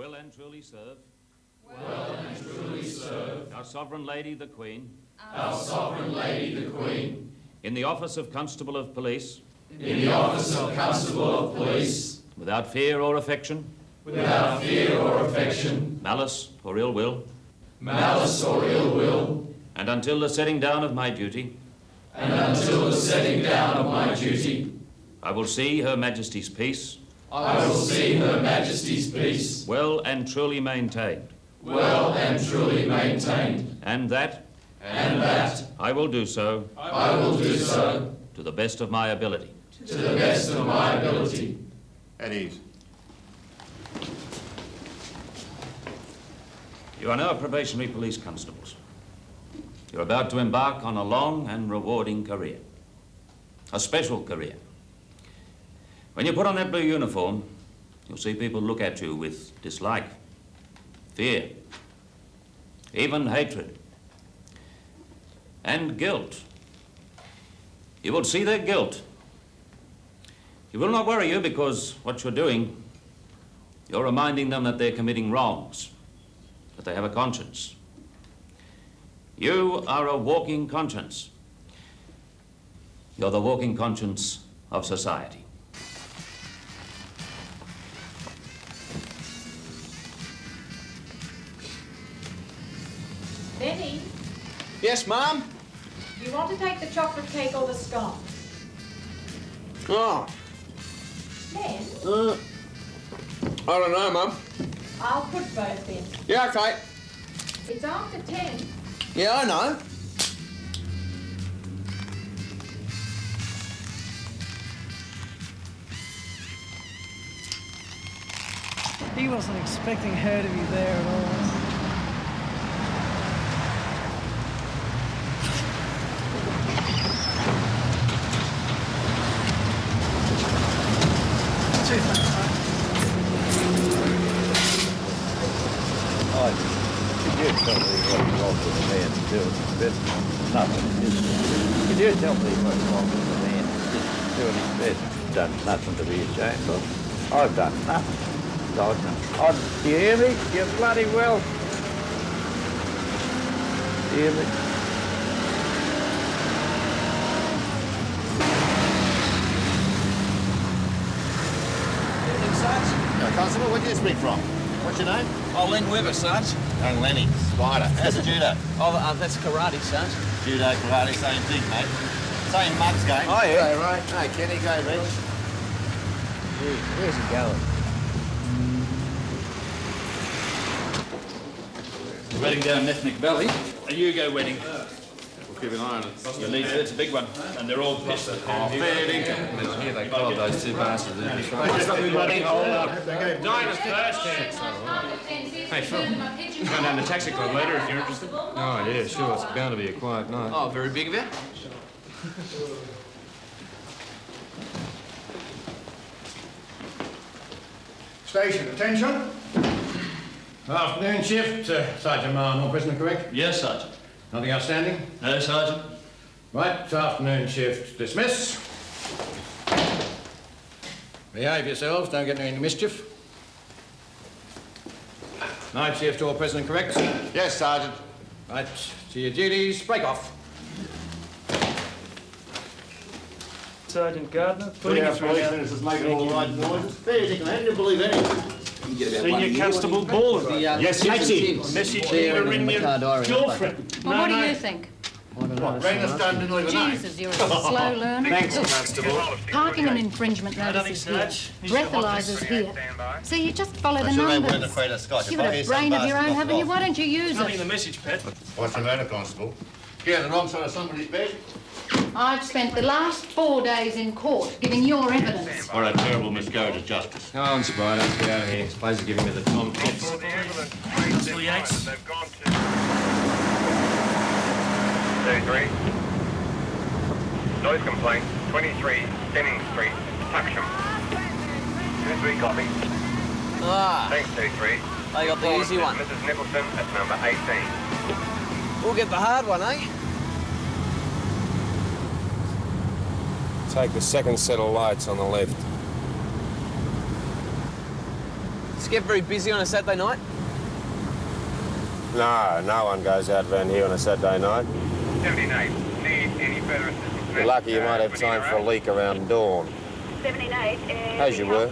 Well and truly serve. Well and truly serve. Our Sovereign Lady the Queen. Our Sovereign Lady the Queen. In the office of Constable of Police. In the office of Constable of Police. Without fear or affection. Without fear or affection. Malice or ill will. Malice or ill will. And until the setting down of my duty. And until the setting down of my duty. I will see Her Majesty's peace. I will see Her Majesty's peace. Well and truly maintained. Well and truly maintained. And that. And that. I will do so. I will do so. To the best of my ability. To the best of my ability. At ease. You are now probationary police constables. You're about to embark on a long and rewarding career. A special career. When you put on that blue uniform, you'll see people look at you with dislike, fear, even hatred, and guilt. You will see their guilt. It will not worry you because what you're doing, you're reminding them that they're committing wrongs, that they have a conscience. You are a walking conscience. You're the walking conscience of society. Benny, Yes, Mum? do you want to take the chocolate cake or the scone? Oh, Len, I don't know, Mum. I'll put both in. Yeah, okay. It's after 10. Yeah, I know. He wasn't expecting her to be there at all. Too much, huh? Could you tell me what you want with the man to do? But nothing. Could you tell me what you want with the man to do his best? Done nothing to be ashamed of. I've done nothing. Do you hear me? You bloody well. Do you hear me? Constable, where did you speak from? What's your name? Oh, Len Weber, Sarge. Young Lenny. Spider. How's the judo? Oh, that's karate, Sarge. Judo, karate, same thing, mate. Same mugs game. Oh, yeah. Go, right. Hey, Kenny, go, Reg. Where's he going? We're heading down Ethnic Valley. A Yugo wedding. We'll keep an eye on it. You need to, it's a big one. And they're all pissed. Oh, fair dinkum. Here they called those two bastards. Dinah's first chance. Hey, Phil, going down to the taxi club later if you're interested. Oh, yeah, sure. It's bound to be a quiet night. Oh, very big of you. Station, attention. Afternoon shift, Sergeant Marnell, prisoner correct? Yes, Sergeant. Nothing outstanding? No, Sergeant. Right, afternoon shift, dismiss. Behave yourselves, don't get into any mischief. Night shift, all prisoner correct? Yes, Sergeant. Right, to your duties, break off. Sergeant Gardner, putting Our you through police now. ministers making all the right noises. Fair dinkum. How do you believe anything? Senior Constable Ball. Yes, taxi. Message to ring your girlfriend. Well, what do you think? What, Ragnar Stone didn't leave a name? Jesus, you're a slow learner. Thanks, Constable. Parking and infringement notices here. Breathalyzers here. So you just follow the Sure they numbers. weren't afraid of Scotch. You've If I got hear a some brain of your bastard own, knock haven't it you? off. Why don't you use Nothing in it? the message, Pat. What's the matter, Constable? Get on the wrong side of somebody's bed? I've spent the last 4 days in court giving your evidence. Or a terrible miscarriage of justice. Come on, Spider. Let's get out of here. This place is giving me the Tom Tips. Constable Yates. 33. Noise complaint, 23 Denning Street, Tuxham. 23 copy. Ah, Thanks, 23. I got the easy one. Mrs. Nicholson at number 18. We'll get the hard one, eh? Take the second set of lights on the left. Does it get very busy on a Saturday night? No, no one goes out around here on a Saturday night. 78. Need any further assistance? You're lucky you might have time for a leak around dawn. 78. As you were.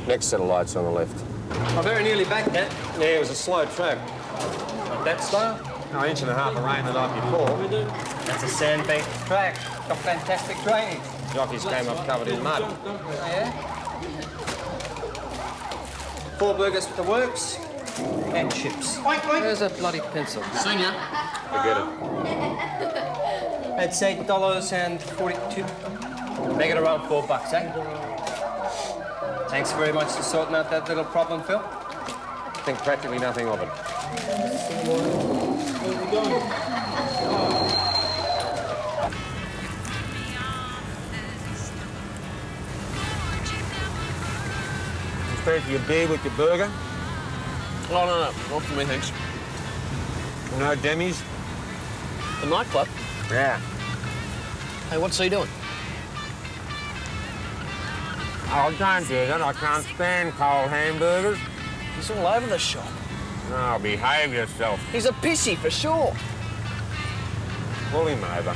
Next set of lights on the left. I'm very nearly back, Dad. Yeah, it was a slow track. Not that slow. No, inch and a half of rain the night before. That's a sandbank track. Got fantastic drainage. Jockeys came up covered in mud. Oh, yeah? 4 burgers for the works. And chips. Where's a bloody pencil? Senior. Forget it. That's $8.42. Make it around $4, eh? Thanks very much for sorting out that little problem, Phil. Think practically nothing of it. Fancy your beer with your burger? Oh, no, not for me, thanks. No demis? The nightclub? Yeah. Hey, what's he doing? Oh, don't do that. I can't stand cold hamburgers. He's all over the shop. Oh, behave yourself. He's a pissy, for sure. Pull him over.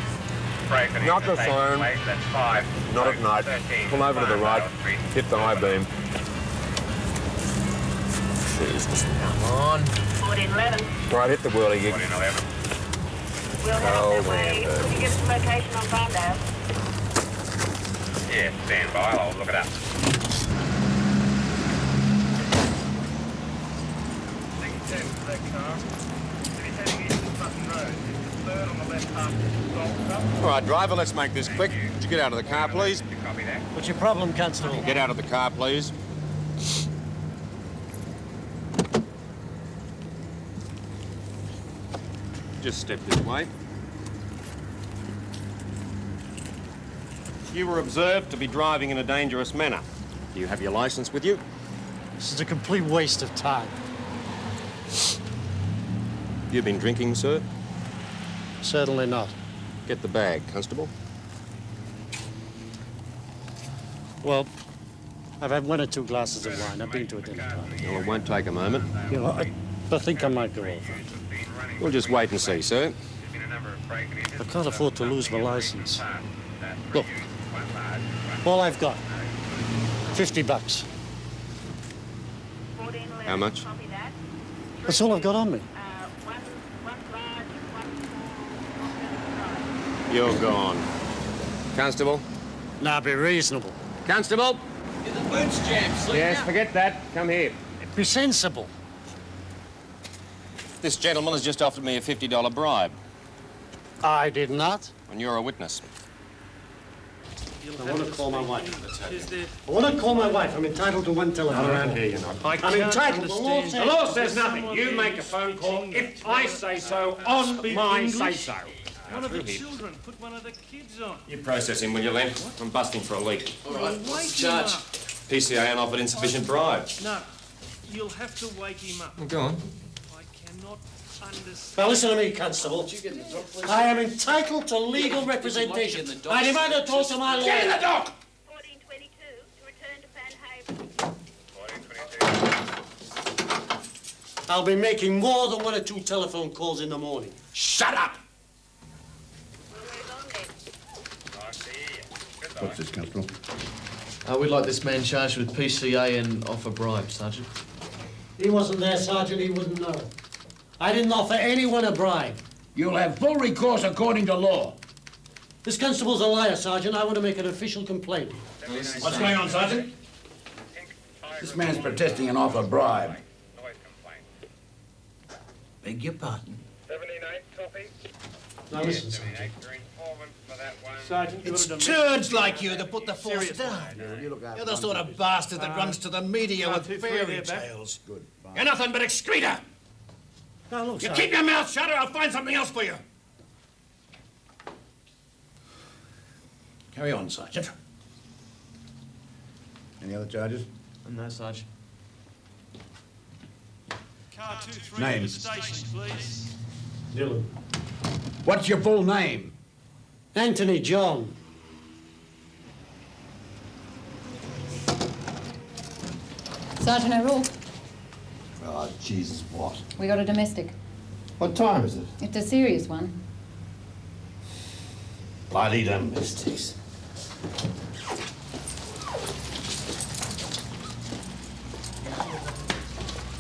Breaking Not the phone. That's 5. Not at night. 13. Pull over to the right. Hit the high beam. Jesus. Come on. 1411. Right, hit the whirly gig. 1411. We'll head up that way. Could you give us a location on Farndale? Yeah, stand by. I'll look it up. All right, driver, let's make this quick. Would you get out of the car, please? What's your problem, Constable? Get out of the car, please. Just step this way. You were observed to be driving in a dangerous manner. Do you have your license with you? This is a complete waste of time. You've been drinking, sir? Certainly not. Get the bag, Constable. Well, I've had 1 or 2 glasses of wine. I've been to a dinner party. Well, it won't take a moment. You know, I think I might go over. We'll just wait and see, sir. I can't afford to lose my license. Look, all I've got, $50. How much? That's all I've got on me. You're gone. Constable? Now, be reasonable. Constable? The boots jammed, sleep Yes, now. forget that. Come here. Be sensible. This gentleman has just offered me a $50 bribe, I did not. and you're a witness. I want to call my wife. I want to call my wife. I'm entitled to 1 telephone. Not around here, you're not. I'm entitled. The law says nothing. You make a phone call if I say so on my say-so. One of the children put one of the kids on. You process him, will you, Len? I'm busting for a leak. All right, what's the charge? PCA unoffered insufficient bribe. No, you'll have to wake him up. Well, go on. I cannot understand. Now listen to me, Constable. I am entitled to legal representation. I demand to talk to my lawyer. Get in the dock! 1422 to return to Fanhaven. 1422. I'll be making more than 1 or 2 telephone calls in the morning. Shut up! What's this, Constable? We'd like this man charged with PCA and offer bribe, Sergeant. He wasn't there, Sergeant. He wouldn't know. I didn't offer anyone a bribe. You'll have full recourse according to law. This constable's a liar, Sergeant. I want to make an official complaint. What's going on, Sergeant? This man's protesting an offer bribe. Beg your pardon. 79 copy. Now listen, Sergeant. Sergeant, you It's would have done turds like you that put the force down. You're the sort of bastard that runs to the media with 2, 3 fairy there, back. tales. You're nothing but excreta. Now look, You Sergeant. keep your mouth shut or I'll find something else for you. Carry on, Sergeant. Any other charges? No, Sergeant. Car 23 to the Names. station, please. Dylan. What's your full name? Anthony John. Sergeant O'Rourke. Oh, Jesus, what? We got a domestic. What time is it? It's a serious one. Bloody domestics.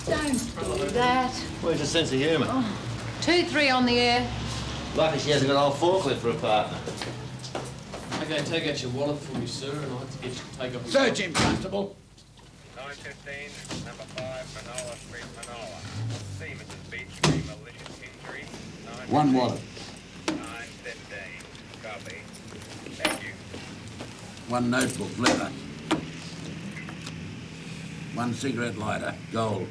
Don't do that. Where's the sense of humour? Oh. 2-3 on the air. Lucky she hasn't got an old forklift for a partner. Okay, take out your wallet for me, sir, and I'll have to get you to take off your... Search him, Constable. 915, number 5, Manola Street, Manola. See Mrs. Beach, malicious injury. 1 wallet. 917. Copy. Thank you. 1 notebook, leather. 1 cigarette lighter, gold.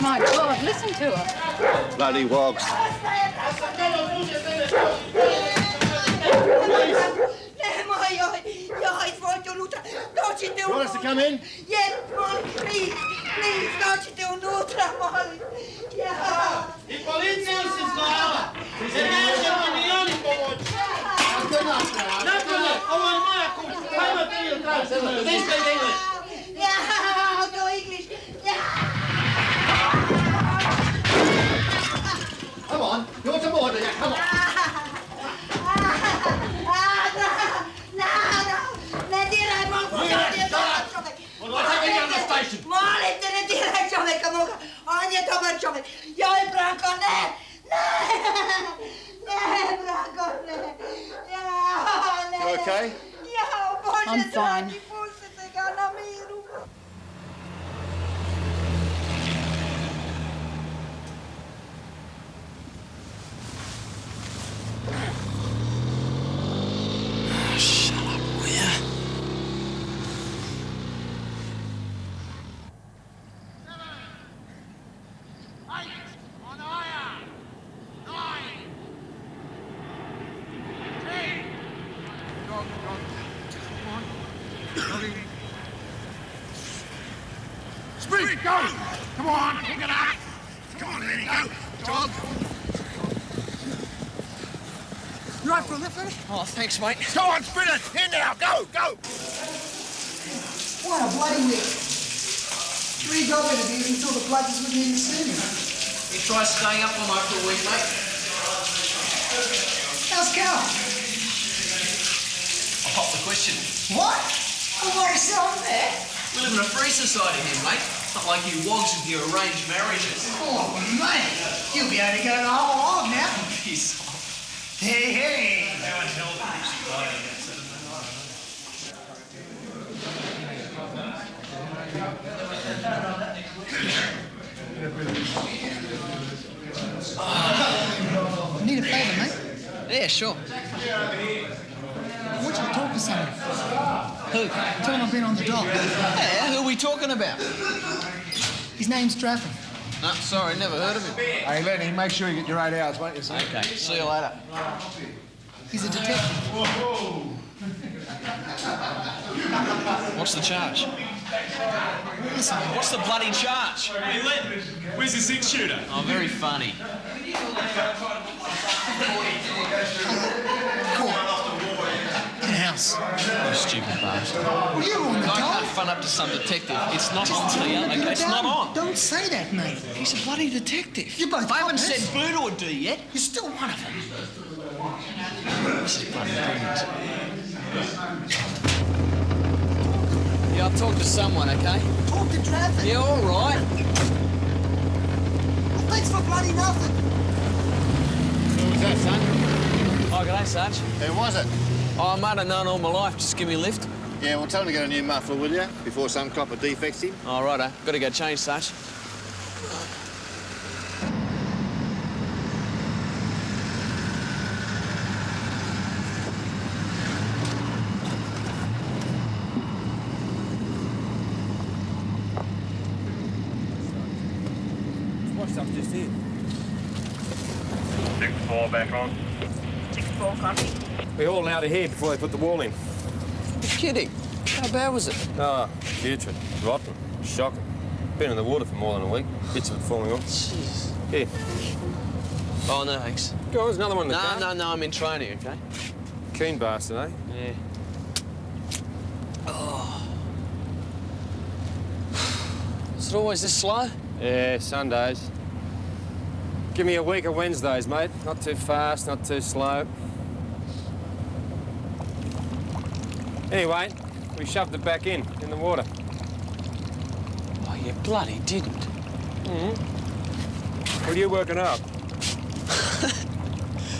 My God, listen to her. Bloody wogs. You want us to come in? Yes, please, don't you do nutra, Molly. Yeah. I policja już jest zajęła. Zajęcie miliony pomocy. Na tyle, ovo moja kuća. Hajmo ti ili traži. They speak English. Yeah, I'll do English. Yeah. Come on, you're to border, yeah, come on. We'll take you down the station. Molim te, ne diraj čovjeka moga. On je dobar čovjek. Joj, Branko, ne! Ne, Branko, ne! Ja, ne! You okay? Ja, Bože, I'm fine. dragi, pustite ga na miru. Shut up, will ya? Speed, go! Come on, pick it up! Come on, Lenny, go! Dog! You right for a lift, Lenny? Oh, thanks, mate. Go on, Spinners! In now, go, go! What a bloody whip. 3 job interviews until the blood just wouldn't even see me. You try staying up all night for a week, mate? How's Cal? I'll pop the question. What? Oh, what is on there? We live in a free society here, mate. Not like you wogs with your arranged marriages. Oh, mate. You'll be able to go the whole hog now. Peace. Hey, hey. Need a favour, mate? Yeah, sure. I want you to talk to someone. Who? Tell him I've been on the dock. Yeah, who are we talking about? His name's Trafford. No, sorry, never heard of him. Hey, Lenny, make sure you get your 8 hours, won't you, son? Okay, see you later. He's a detective. What's the charge? Listen, What's the bloody charge? Hey, Len, where's the 6-shooter? Oh, very funny. in-house. You stupid bastard. Well, you're on the I dole. can't front up to some detective. It's not on, Theo. Okay, it's not on. Don't say that, mate. He's a bloody detective. You're both I haven't coppers. said boot or D yet. You're still one of them. This is bloody brilliant. Yeah, I'll talk to someone, okay? Talk to traffic. Yeah, all right. Thanks for bloody nothing. Who was that, son? Oh, g'day, Sarge. Who was it? Oh, mate, I've known all my life. Just give me a lift. Yeah, well, tell him to get a new muffler, will you? Before some copper defects him. All righto. Got to go change, Sarge. What's up just here? 6-4 back on. 6-4, copy. We hauled out of here before they put the wall in. You're kidding. How bad was it? Ah, putrid. Rotten. Shocking. Been in the water for more than a week. Bits of it falling off. Jeez. Here. Oh, no, thanks. Go on, there's another one in the car. No, I'm in training, okay? Keen bastard, eh? Yeah. Oh. Is it always this slow? Yeah, Sundays. Give me a week of Wednesdays, mate. Not too fast, not too slow. Anyway, we shoved it back in the water. Oh, you bloody didn't. Mm-hmm. What are you working up?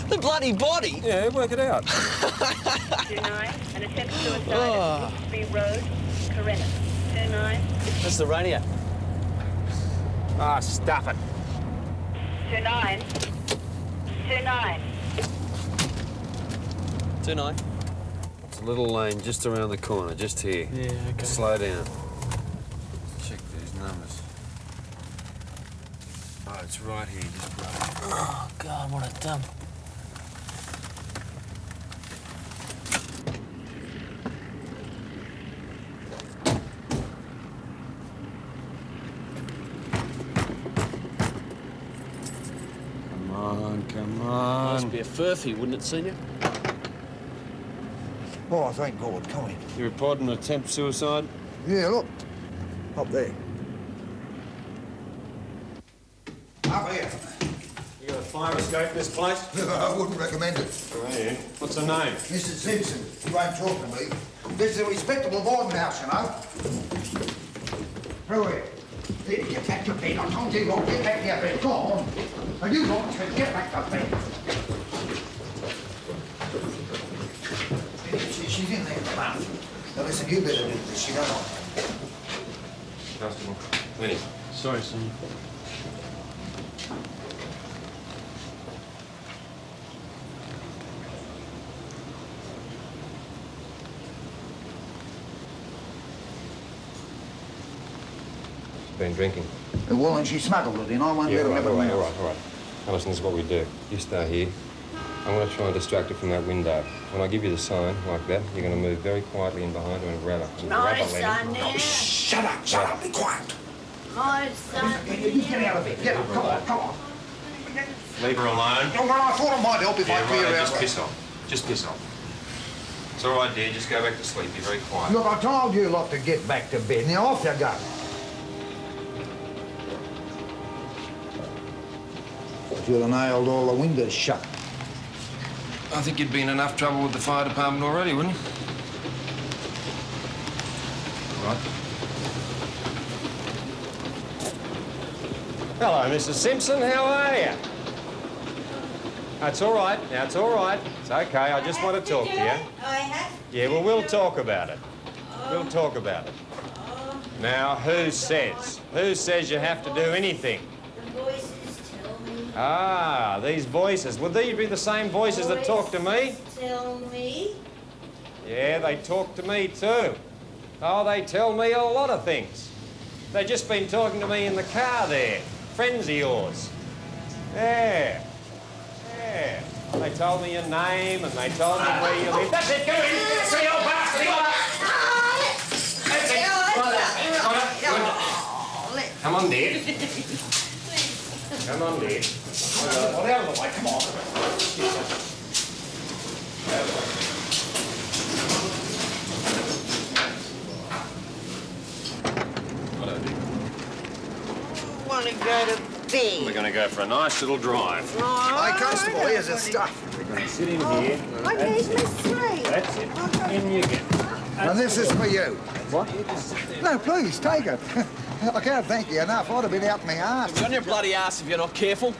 The bloody body? Yeah, work it out. 29, an attempt suicide at Brooksby Road, Corinna. 29. That's the radio. Ah, stuff it. 29. 29. 29. It's a little lane just around the corner, just here. Yeah, okay. Slow down. Check these numbers. Oh, it's right here, just right. Oh, God, what a dump. Come on. Must be a furphy, wouldn't it, Senior? Oh, thank God. Come in. You reporting an attempt suicide? Yeah, look. Up there. Up here. You got a fire escape in this place? I wouldn't recommend it. Oh, yeah. What's the name? Mr. Simpson. He won't talk to me. This is a respectable boarding house, you know. Through here. Here, get back to bed. I told you lot, get back to your bed. Go on. And you lot, get back to bed. She's in there, Mum. Now listen, you better do this. You don't want to. Constable. Winnie. Sorry, Senior. Been drinking. Well, and she smuggled it in. I won't let her have it. All right. Now listen, this is what we do. You stay here. I'm going to try and distract her from that window. When I give you the sign, like that, you're going to move very quietly in behind her and grab her. My son there. Shut up, be quiet. My son. You get out of bed. Get up, come on. Leave her alone. Oh, well, I thought it might help if I clear out. Just piss off. Just piss off. It's all right, dear. Just go back to sleep. Be very quiet. Look, I told you lot to get back to bed. Now off you go. You'd have nailed all the windows shut. I think you'd be in enough trouble with the fire department already, wouldn't you? Right. Hello, Mrs. Simpson. How are you? That's all right. Now, it's all right. It's okay. I just want to talk to you. Yeah, well, we'll talk about it. We'll talk about it. Now, who says? Who says you have to do anything? Ah, these voices. Would these be the same voices that talk to me? Tell me. Yeah, they talk to me too. Oh, they tell me a lot of things. They've just been talking to me in the car there. Friends of yours. Yeah. Yeah. They told me your name and they told me where you live. That's it, go in! See you, bastard! That's it! Come on, dear. Come on, dear. Well, out of the way, come on. I want to go to bed. We're going to go for a nice little drive. Hey, Constable, here's the stuff. We're going to sit in here. I need my sleep. That's it. In you get. And this is for you. What? No, please, take it. I can't thank you enough. I'd have been out my arse. You'll be on your bloody ass if you're not careful.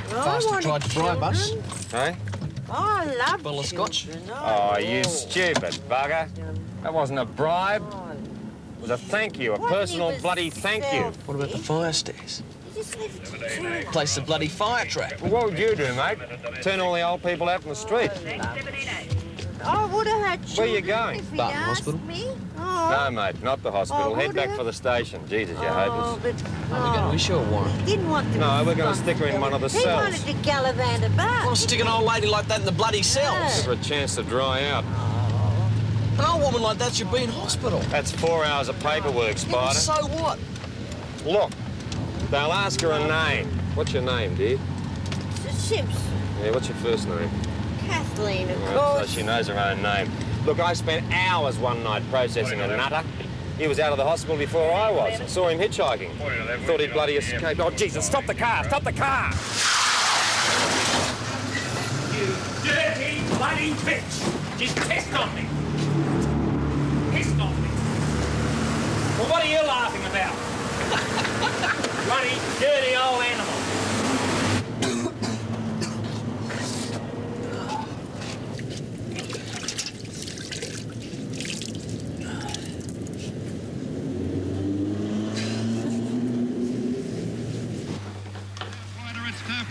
Faster tried to bribe us. Hey? I love Bottle of scotch. Oh, you stupid bugger. That wasn't a bribe. It was a thank you, a personal bloody thank you. What about the fire stairs? Place the bloody fire trap. Well, what would you do, mate? Turn all the old people out from the street. I would have had Where you children going? if he'd Barton asked Hospital. me. Oh, No, mate, not the hospital. Oh, Head would back it? for the station. Jesus, you're oh, hopeless. but We're going to issue a warrant. he didn't want to. No, be we're going to stick her in one of the He cells. wanted to gallivant about. Well, stick an old lady like that in the bloody cells. Give her a chance to dry out. An old woman like that should be in hospital. That's 4 hours of paperwork, Yeah, Spider. so what? Look, they'll ask her a name. What's your name, dear? Simpson. Yeah, what's your first name? Kathleen, of So course. she knows her own name. Look, I spent hours one night processing a nutter. He was out of the hospital before I was. I saw him hitchhiking. Thought he'd bloody escaped. Oh, Jesus, stop the car! Stop the car! You dirty, bloody bitch! She's pissed on me! Pissed on me! Well, what are you laughing about? Bloody, dirty old animal!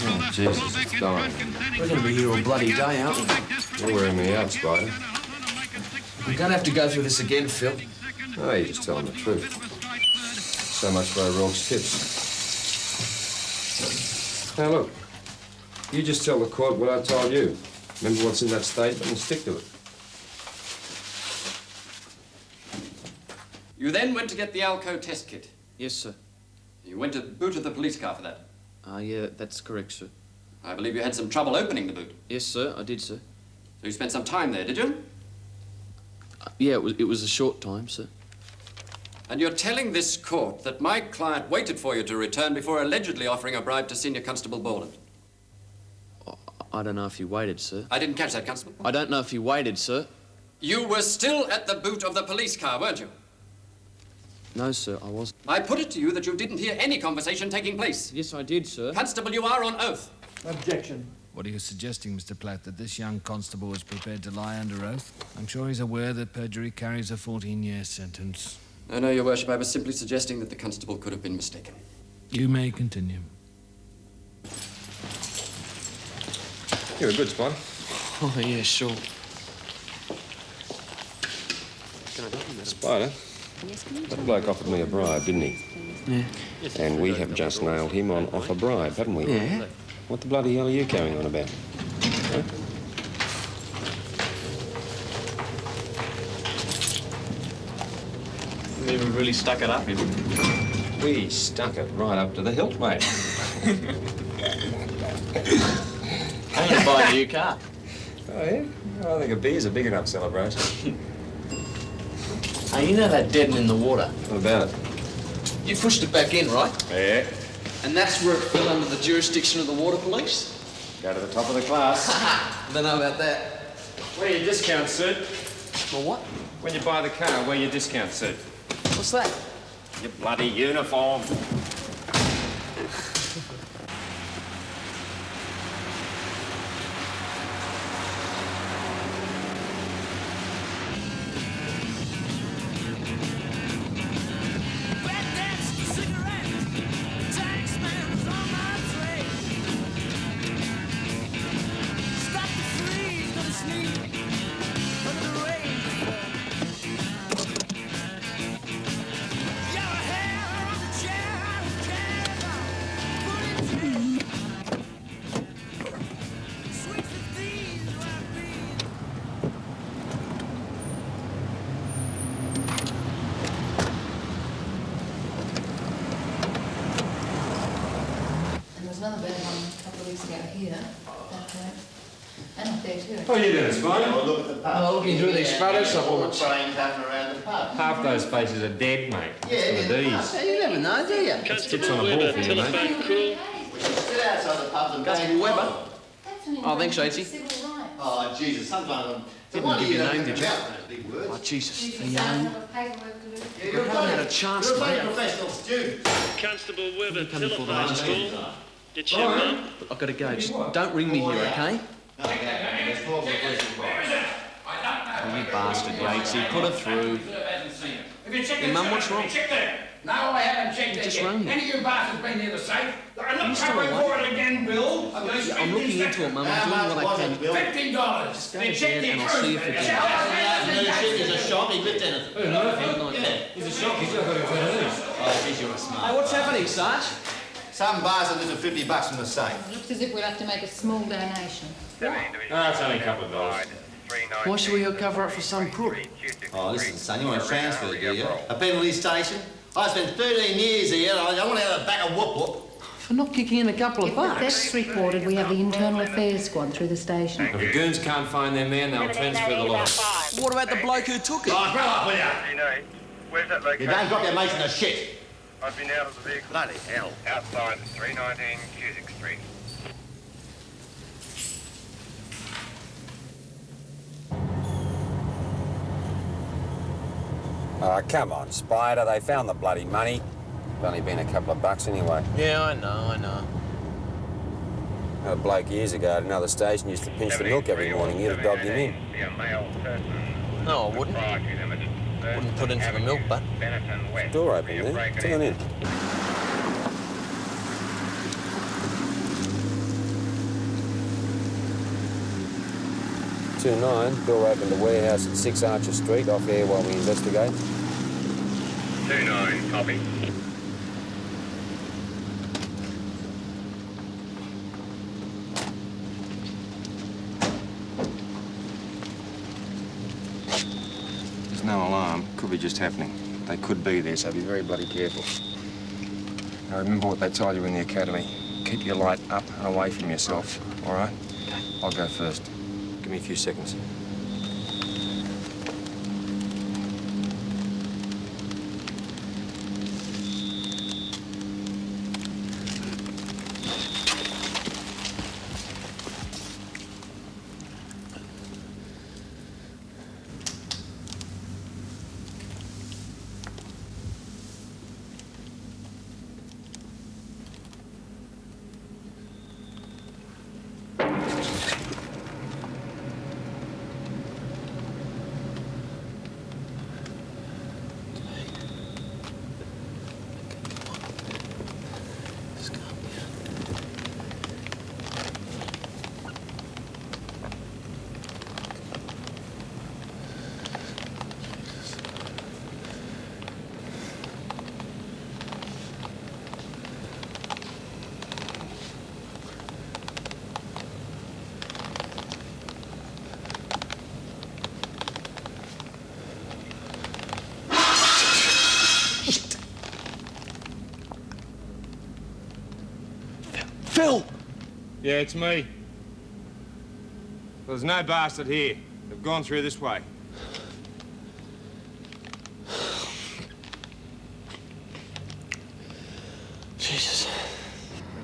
Oh, Jesus, it's dying. We're going to be here all bloody day, aren't we? You're wearing me out, Spider. We're going to have to go through this again, Phil. Oh, you're just telling the truth. So much for O'Rourke's tips. Now, look. You just tell the court what I told you. Remember what's in that statement and stick to it. You then went to get the Alco test kit. Yes, sir. You went to the boot of the police car for that. Yeah, that's correct, sir. I believe you had some trouble opening the boot. Yes, sir, I did, sir. So you spent some time there, did you? Yeah, it was a short time, sir. And you're telling this court that my client waited for you to return before allegedly offering a bribe to Senior Constable Borland. I don't know if he waited, sir. I didn't catch that, Constable. I don't know if he waited, sir. You were still at the boot of the police car, weren't you? No, sir, I wasn't. I put it to you that you didn't hear any conversation taking place. Yes, I did, sir. Constable, you are on oath. Objection. What are you suggesting, Mr. Platt, that this young constable was prepared to lie under oath? I'm sure he's aware that perjury carries a 14-year sentence. No, Your Worship, I was simply suggesting that the constable could have been mistaken. You may continue. You're a good spot. Oh, yeah, sure. Spider, that bloke offered me a bribe, didn't he? Yeah. And we have just nailed him on offer bribe, haven't we? Yeah. What the bloody hell are you carrying on about? Huh? We even really stuck it up, We stuck it right up to the hilt, mate. I'm going to buy a new car. Oh, yeah? I think a beer's a big enough celebration. Hey, you know that deaden in the water? What about it? You pushed it back in, right? Yeah. And that's where it fell under the jurisdiction of the water police? Go to the top of the class. I don't know about that. Where your discount, sir? Well, what? When you buy the car, where your discount, sir? What's that? Your bloody uniform. Another bad one a couple of weeks ago here. And up there too. How are you doing, Spider? Look at the pub. Oh, looking through these photos supplements. Trains happening around the pub. Half those faces are dead, mate. Yeah, the D's. You never know, do you? It's tips on a ball for you, mate. We should sit outside the pubs and Constable Webber. Oh, thanks, Shadesy. Oh, Jesus, sometimes... Didn't give your name, did you? Big words. Oh, Jesus. You You haven't had a chance, You're a mate. bloody professional student. Constable Webber, Come before the telephone call. Did you mum? I've got to go. Just don't ring me here, okay? No, there's four of the police involved. Oh, you bastard, Yatesy. Put her through. Hey, Mum, what's wrong? No, I haven't checked You it just yet. rang me. Any of you bastards been near the safe? I'm You not still covering awake? for it again, Bill. I'm looking into it, Mum. I'm doing what I can. $15. Go to bed and I'll see if it's... He's a shock, he Lieutenant. Who, Murphy? Yeah. He's a shock. He's got to go. Oh, geez, you're smart. Hey, what's happening, Sarge? Some bastard lifted $50 from the safe. Looks as if we'll have to make a small donation. It's only a couple of dollars. Why should we cover up for some crook? Oh, listen, son, you want to transfer, do you? A penalty station? I spent 13 years here, I want to have a back of whoop-whoop. For not kicking in a couple of If the bucks. theft's reported, we have the internal affairs squad through the station. If the goons can't find their man, they'll transfer the lot. What about the bloke who took it? Oh, grow up with you. Where's that location? You don't drop your mates in the shit. I've been out of the vehicle. Bloody hell. Outside 319 Cusick Street. Oh, come on, Spider. They found the bloody money. It's only been a couple of bucks anyway. Yeah, I know. A bloke years ago at another station used to pinch the milk every morning. He'd have dogged him in. No, I wouldn't. Wouldn't put in for the milk, but... Door open there. Turn in. Door open to warehouse at 6 Archer Street, off air while we investigate. 29, copy. There's no alarm. Could be just happening. They could be there, so be very bloody careful. Now remember what they told you in the academy. Keep your light up and away from yourself, all right? I'll go first. Give me a few seconds. Phil! Yeah, it's me. There's no bastard here. They've gone through this way. Jesus.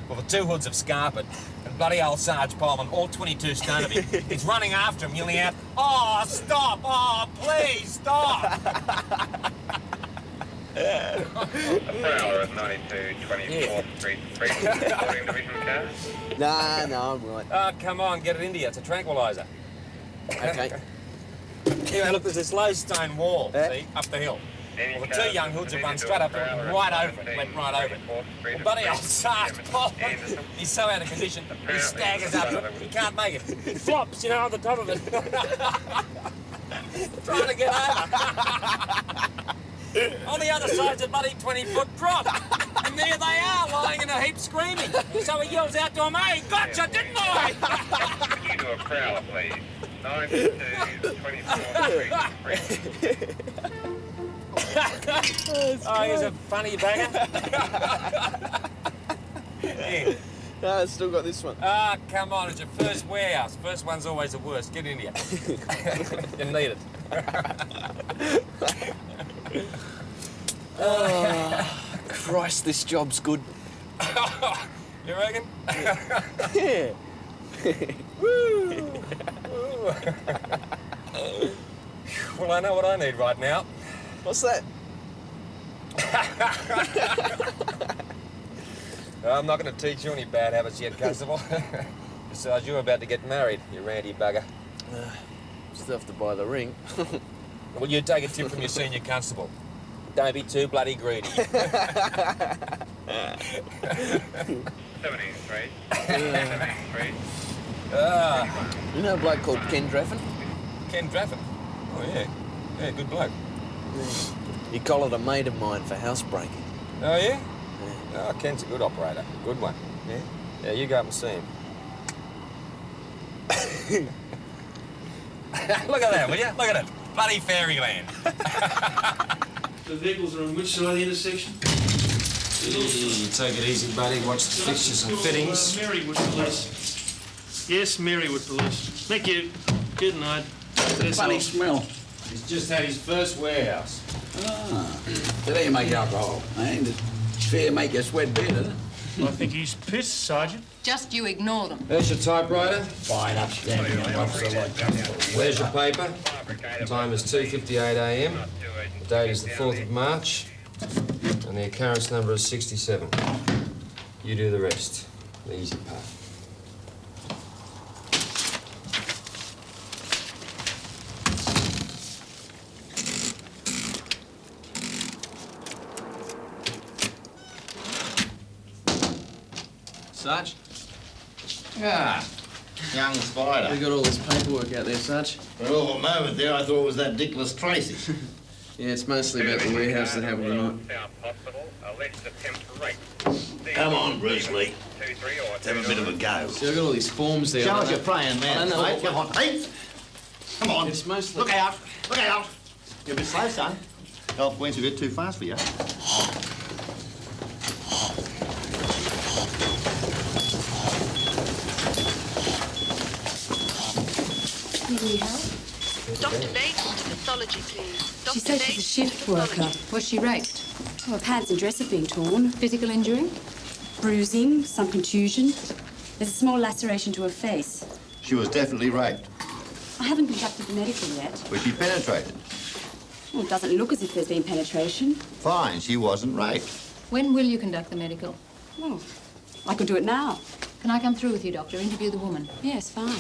Well, the two hoods have scarpered, and bloody old Sarge Pullman, all 22 stone of him, is running after him, yelling out, "Oh, stop! Oh, please, stop!" A prowler at 92 24th Street, reporting division car. No, I'm right. Oh, come on, get it into you. It's a tranquilizer. Okay. Anyway, look, there's this low stone wall, see, up the hill. Well, the two young hoods have run straight up to it, right over it, went right over it. Well, bloody old Sarge Pullman, he's so out of condition, he staggers up, he can't make it. He flops, you know, on the top of it. Trying to get over. On the other side's a bloody 20-foot drop. And there they are, lying in a heap screaming. So he yells out to him, "Hey, gotcha, didn't I?" Can you do a prowler, please? 92 24th Street. Oh, he's a funny bagger. Yeah. No, I've still got this one. Ah, come on, it's your first warehouse. First one's always the worst. Get in here. You need it. Oh, Christ, this job's good. You reckon? Yeah. Woo! Woo. Well, I know what I need right now. What's that? I'm not going to teach you any bad habits yet, Constable. Besides, you're about to get married, you randy bugger. Still have to buy the ring. Well, you take a tip from your senior constable. Don't be too bloody greedy. 17th Street. 17th Street. You know a bloke called Ken Draffin? Ken Draffin? Oh, yeah. Yeah, good bloke. He collared a mate of mine for housebreaking. Oh, yeah? Oh, Ken's a good operator. Good one. Yeah? Yeah, you go up and see him. Look at that, will you? Look at it. Bloody fairyland. The vehicles are on which side of the intersection? You take it easy, buddy. Watch the fixtures and fittings. Marywood Police. Yes, Marywood Police. Thank you. Good night. Funny smell. He's just had his first warehouse. Ah. So there you make alcohol, eh? It's fair to make you sweat better, isn't it? I think he's pissed, Sergeant. Just you ignore them. There's your typewriter. Fine, upstanding young officer like There's your paper. The time is 2:58 a.m. The date is the 4th of March. And the occurrence number is 67. You do the rest. The easy part. Sarge? Ah, young spider. We got all this paperwork out there, Sarge. For all a moment there, I thought it was that Dickless Tracy. Yeah, it's mostly about the warehouse that happened tonight. Come on, Bruce Lee. Let's have a bit of a go. See, I've got all these forms there. Show us your praying man. I don't know. Mate. Come on, hey! Come on. It's mostly... Look out! Look out! You're a bit slow, son. Golf went a bit too fast for you. Need any help? Dr. Layton to pathology, please. She says she's a shift worker. Was she raped? Oh, her pants and dress have been torn. Physical injury? Bruising, some contusion. There's a small laceration to her face. She was definitely raped. I haven't conducted the medical yet. Was she penetrated? Well, it doesn't look as if there's been penetration. Fine, she wasn't raped. When will you conduct the medical? Oh, I could do it now. Can I come through with you, Doctor? Interview the woman. Yes, fine.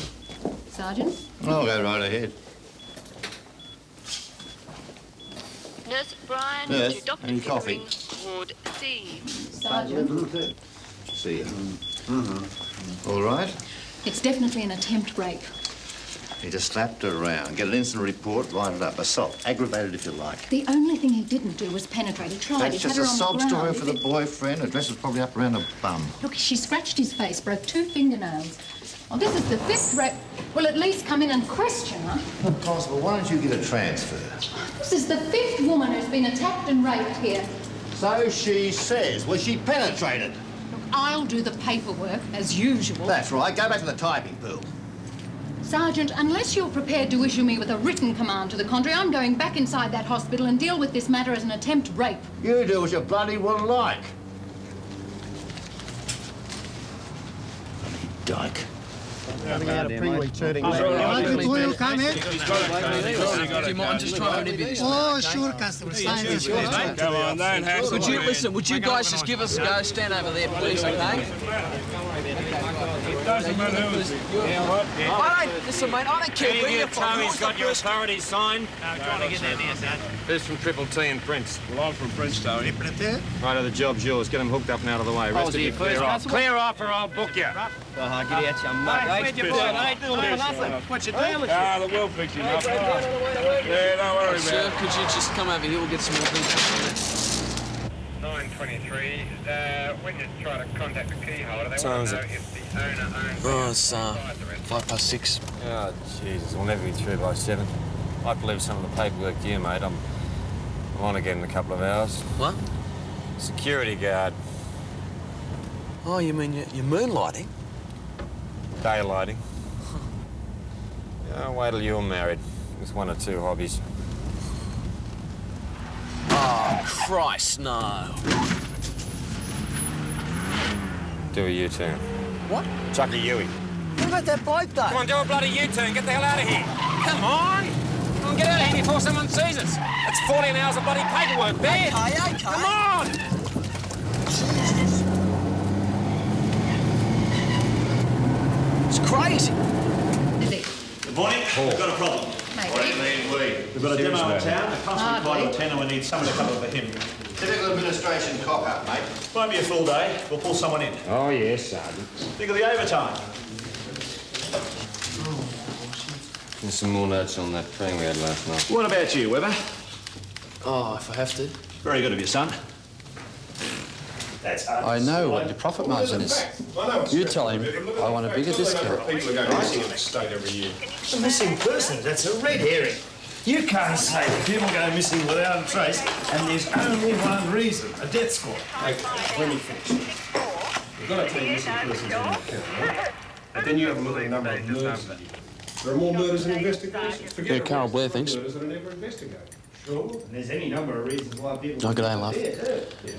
Sergeant? I'll go right ahead. Nurse Brian Nurse, to Dr. any coffee? Pickering, Ward C. Sergeant? See you. All right? It's definitely an attempt rape. He just slapped her around. Get an incident report, write it up. Assault. Aggravated if you like. The only thing he didn't do was penetrate. He tried. That's He just had a her on sob the ground. story for the boyfriend. Her dress was probably up around her bum. Look, she scratched his face, broke 2 fingernails. Well, this is the 5th rape. Well, at least come in and question her. Constable, why don't you get a transfer? This is the 5th woman who's been attacked and raped here. So she says. Was she penetrated? Look, I'll do the paperwork, as usual. That's right. Go back to the typing pool. Sergeant, unless you're prepared to issue me with a written command to the contrary, I'm going back inside that hospital and deal with this matter as an attempt rape. You do as you bloody well like. Dyke. Having out a pre-week turning. Uncle Doyle, come here. Do you mind just trying to interview this? Oh, sure, Constable. Sign this. Come on, don't hassle. Would you guys just give us a go? Stand over there, please, okay? Doesn't matter who's... Listen, mate, I don't care where you're from. Tommy's got your authority signed. trying to get down here, son. Who's from Triple T and Prince? Well, I'm from Prince, Tony. Right, the job's yours. Get them hooked up and out of the way. Rest of you clear off. Clear off or I'll book you. Get out your mug, Where'd you put it, mate? What's your deal with you? Ah, the will fix you up. Yeah, don't worry about it. Sir, could you just come over here? We'll get some more details. 923. When you try to contact the key holder, they Time want is to know it? if the owner owns Oh, it's 6:05. Oh, Jesus, we'll never be through by 7. I might leave some of the paperwork to you, mate. I'm on again in a couple of hours. What? Security guard. Oh, you mean you're moonlighting? Daylighting. Yeah, wait till you're married with 1 or 2 hobbies. Oh, Christ, no. Do a U-turn. What? Chuck a Yui. What about that bloke, though? Come on, do a bloody U-turn. Get the hell out of here. Come on. Come on, get out of here before someone sees us. That's 14 hours of bloody paperwork there. Okay. Come on. It's crazy. Good morning. We've got a problem. We've got a demo in town, a constable called lieutenant, and we need someone to cover for him. Typical administration cop-up, mate. Won't be a full day. We'll pull someone in. Oh, yes, Sergeant. Think of the overtime. There's some more notes on that train we had last night. What about you, Webber? Oh, if I have to. Very good of you, son. I know what your profit margin is. You tell him I want a bigger discount. People are going missing in this state every year. The missing persons, that's a red herring. You can't say people go missing without a trace, and there's only one reason, a death squad. Okay, let me finish. We've got to take missing persons into account, right? But then you have a look at the number of murders. There are more murders than investigations. Forget Yeah, Carl Blair thinks. murders that are never investigated. Sure. And there's any number of reasons why people... Oh, g'day, love.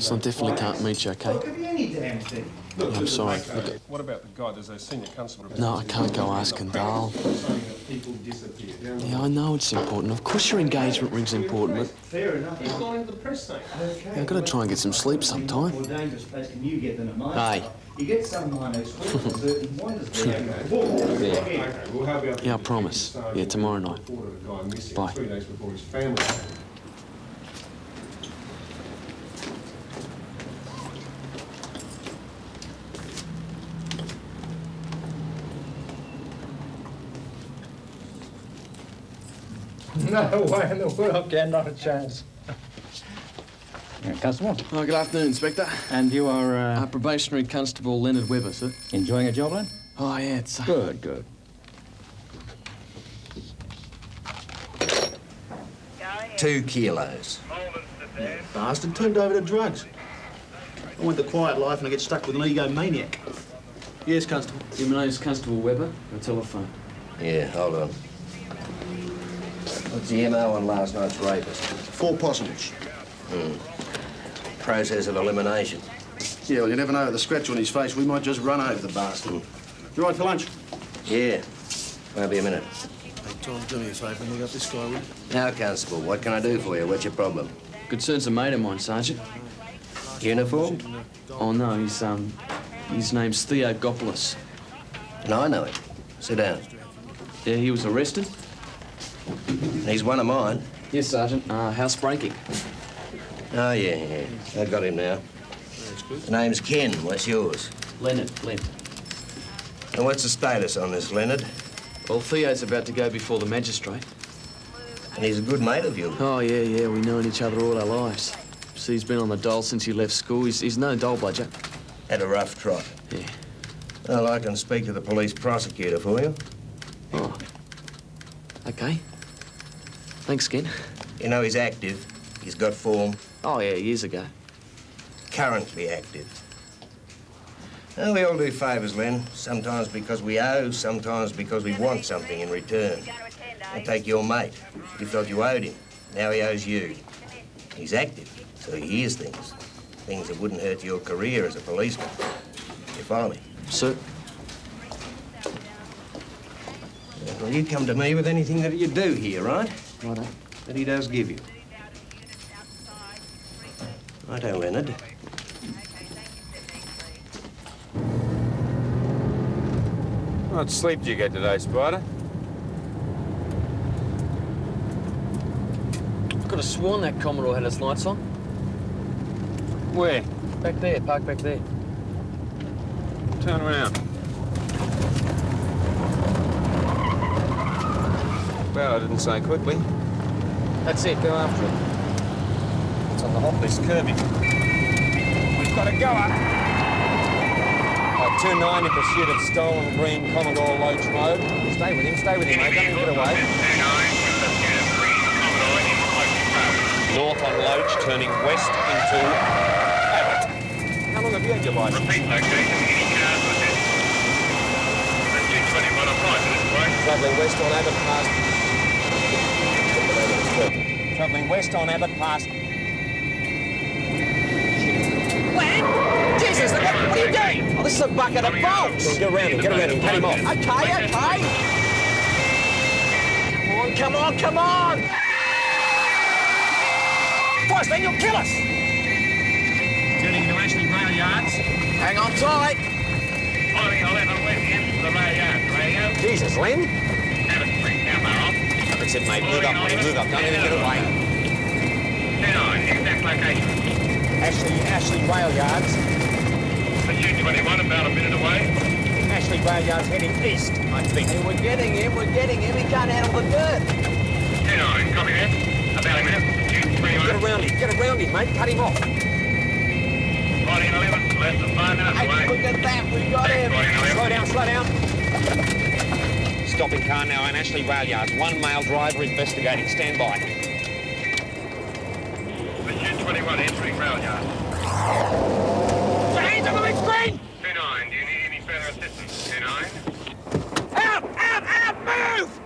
So I definitely can't meet you, okay? Well, it could be any damn thing. Look, Yeah, I'm sorry. Okay. What about the guy? There's a senior constable... No, I can't go asking Dal. Saying that people disappear. Yeah, I know it's important. Of course your engagement ring's important, but Fair enough. He's gone into the press thing. Okay. I've got to try and get some sleep sometime. More dangerous place can you get than a mine? Hey. You get some mine who's certain wonders there. Okay, we'll have you up Yeah, I promise. Yeah, tomorrow night. reported a guy missing Bye. 3 days before his family came. No way in the world, Ken, not a chance. Constable? Oh, good afternoon, Inspector. And you are, probationary constable Leonard Webber, sir. enjoying a job, Len? Oh, yeah, it's... Good, good. $2 kilos. Bastard turned over to drugs. I went the quiet life and I get stuck with an egomaniac. Yes, Constable. Your name's Constable Webber. A telephone. Yeah, hold on. What's the MO on last night's rapist? 4 possibles. Process of elimination. Yeah, well, you never know. With the scratch on his face, we might just run over the bastard. You right for lunch? Yeah. Won't be a minute. Hey, Tom, do me a favour and look up this guy, will you? Now, Constable, what can I do for you? What's your problem? Concerns a mate of mine, Sergeant. Uniform? Oh, no, his name's Theogopoulos. No, I know him. Sit down. Yeah, he was arrested. He's one of mine. Yes, Sergeant. Housebreaking. Oh, yeah. I got him now. That's good. The name's Ken. What's yours? Leonard. And what's the status on this, Leonard? Well, Theo's about to go before the magistrate. And he's a good mate of yours. Oh, yeah. We've known each other all our lives. See, he's been on the dole since he left school. He's no dole bludger. Had a rough trot. Yeah. Well, I can speak to the police prosecutor for you. Oh. Okay. Thanks, Ken. You know he's active. He's got form. Oh, yeah, years ago. Currently active. Well, we all do favours, Len. Sometimes because we owe, sometimes because we want something in return. I'll take your mate. You felt you owed him. Now he owes you. He's active, so he hears things. Things that wouldn't hurt your career as a policeman. You follow me? Sir? Well, you come to me with anything that you do here, right? Righto. That he does give you. Righto, Leonard. What sleep did you get today, Spider? I could have sworn that Commodore had its lights on. Where? Back there, parked back there. Turn around. Well, I didn't say quickly. That's it, go after it. It's on the hot list, curbing. We've got to go up. 2-9 in pursuit of stolen green Commodore Loach Road. Stay with him, mate. Don't let him get away. 2-9 north on Loach, turning west into Abbott. How long have you had your license? Repeat location, any cars with this. That's 221 on right, this way. Travelling west on Abbott past... Travelling west on Abbott past... When? Jesus, what are you doing? Oh, this is a bucket of bolts. Get around him, cut him off. Okay. Come on. Christ, man, you'll kill us! Turning into Ashley Rail Yards. Hang on tight. Following 11 west end to the rail yard. Radio. Jesus, Len. Abbott Street, camera off. That's it, mate. Move up, buddy. Move up. Don't let him get away. 2-9, exact location. Ashley Rail Yards. Pursuit 21, about a minute away. Ashley Rail Yards heading east, I think. Hey, we're getting him. He can't handle the dirt. 2-9, copy that. About a minute. Pursuit 21. Get around him, mate. Cut him off. Right in 11, less than 5 minutes away. Look at that. We got him. Right in 11. Slow down. stopping car now in Ashley Rail Yards. One male driver investigating. Stand by. Pursuit 21 entering rail yard. Your hands on the big screen! 29, do you need any further assistance? 29? Out! Move!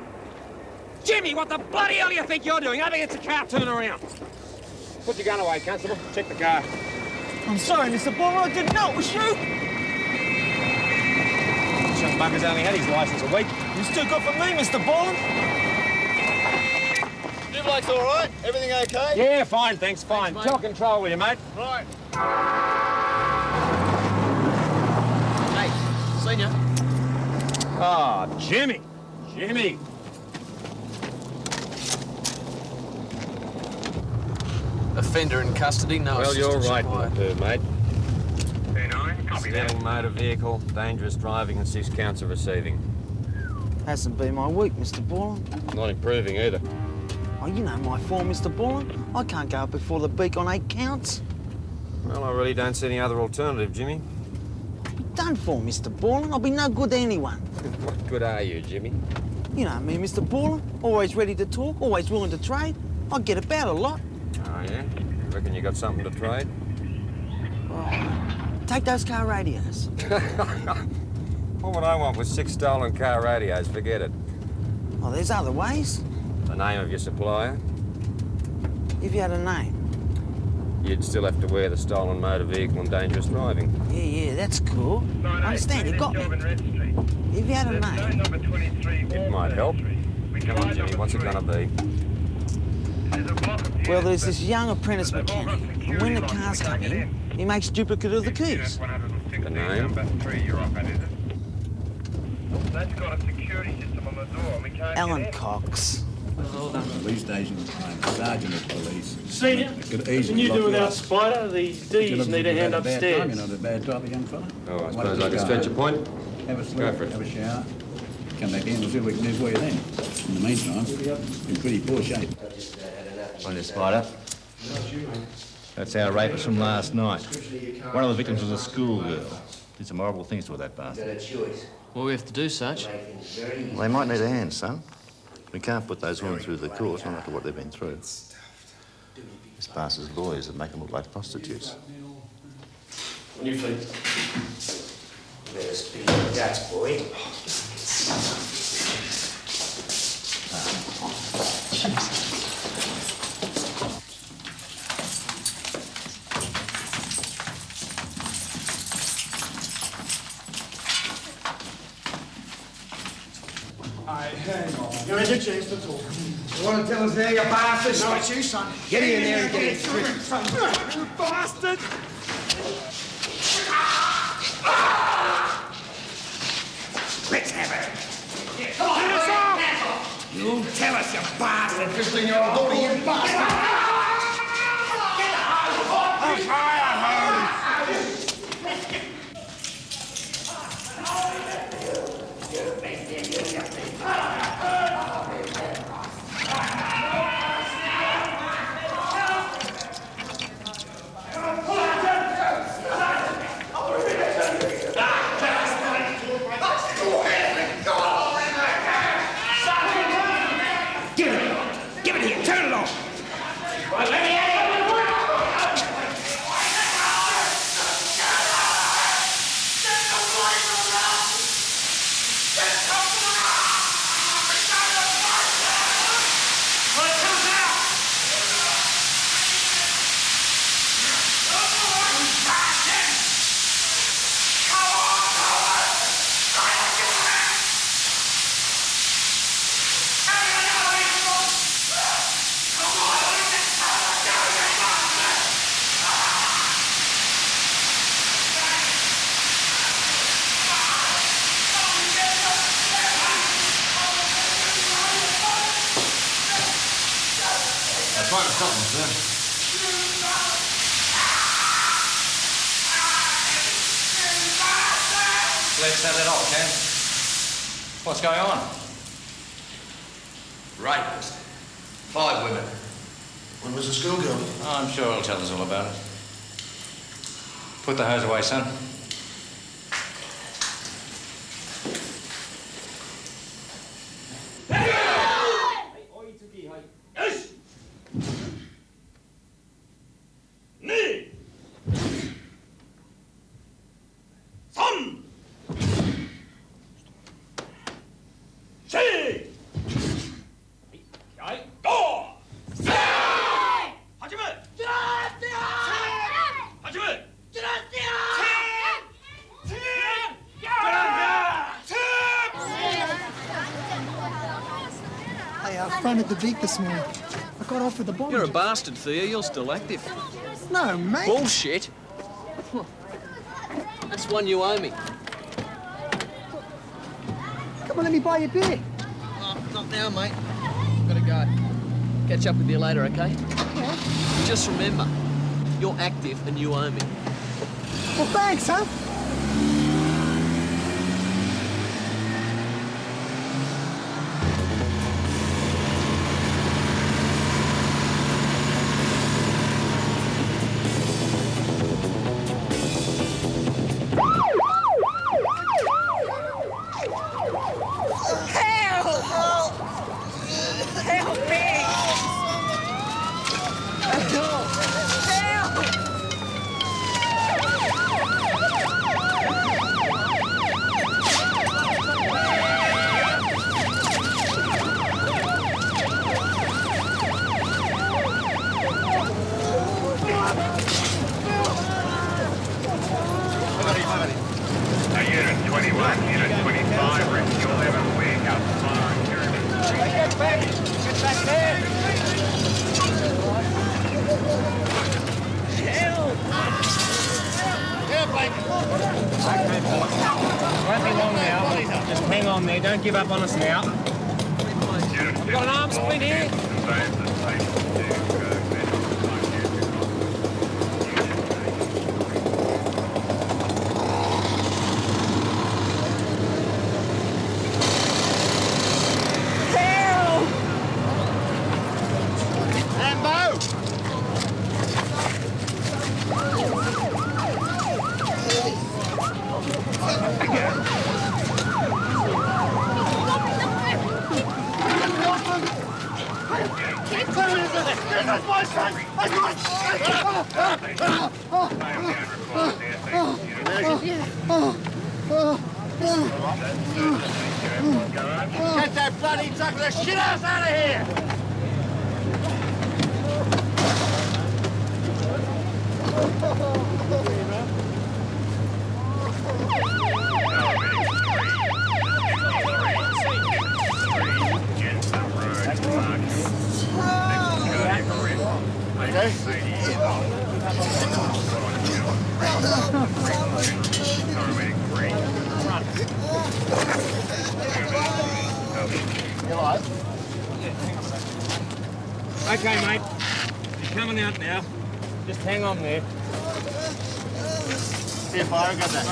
Jimmy, what the bloody hell do you think you're doing? Up against the car, turn around. Put your gun away, Constable. Check the car. I'm sorry, Mr. Buller, I didn't know it was you. This young bugger's only had his licence a week. It's too good for me, Mr. Buller. You blokes all right? Everything okay? Yeah, fine, thanks, fine. Tell control with you, mate. Right. Hey, seen ya? Ah, Jimmy. Jimmy. Offender in custody, no Well, you're assistance right, required. too, mate. 29, copy that. Accidental motor vehicle, dangerous driving, and 6 counts of receiving. Hasn't been my week, Mr. Buller. Not improving either. Oh, you know my form, Mr. Buller. I can't go up before the beak on 8 counts. Well, I really don't see any other alternative, Jimmy. I'll be done for, Mr. Buller. I'll be no good to anyone. What good are you, Jimmy? You know me, Mr. Buller. Always ready to talk, always willing to trade. I get about a lot. Oh, yeah? Reckon you got something to trade? Oh, take those car radios. What would I want with 6 stolen car radios? Forget it. Oh, there's other ways. The name of your supplier? If you had a name. You'd still have to wear the stolen motor vehicle and dangerous driving. Yeah, that's cool. I understand, you got me. If you had a name. It might help. Come on, Jimmy, what's it gonna be? Well, there's this young apprentice mechanic, and when the cars come in, he makes duplicate of the keys. The name? That's got a security system on the door and we can't Alan get in. Cox. Police station at the moment, sergeant of police. Senior, can you do without Spider? The D's need a hand upstairs. You're not a bad type of young fella. Oh, I suppose I can stretch a point. Have a sleep, Go for it. have a shower, come back in, we'll see what we can do for you then. In the meantime, in pretty poor shape. On this Spider. That's our rapist from last night. One of the victims was a schoolgirl. Did some horrible things to that bastard. What do we have to do, Sarge? Well, they might need a hand, son. We can't put those women through the course, no matter what they've been through. This bastard's lawyers that make them look like prostitutes. On your feet. Better speak your guts, boy. Hang on. You had your chance to talk. You want to tell us there, you bastard? No, it's you, son. Get in there and get it straight. You bastard! Let's have it. Come on, hands up! You tell us, you bastard. 15-year-old daughter, you bastard. Give it here. Turn it off. Well, let me have it. Trying to stop them, sir. Let's have it off, Ken. What's going on? Rapist. 5 women. When was the schoolgirl? Oh, I'm sure he'll tell us all about it. Put the hose away, son. Come! Say! Go! Hajime! Hajime! Hey, I fronted the beak this morning. I got off with the bottom. You're a bastard, Thea. You're still active. No, mate. Bullshit. That's one you owe me. Come on, let me buy you a beer. Oh, not now, mate. Gotta go. Catch up with you later, okay? Okay. Just remember, you're active and you owe me. Well, thanks, huh? Unit 21, Unit 25, Rescue 11, warehouse fire and pyramid. Get back! Get back there! Help! Okay, boys. Won't be long now. Just hang on there. Don't give up on us now. I've got an arm splint here. Get that bloody truck the shit out of here! Okay, mate. You're coming out now. Just hang on there. See if I got that.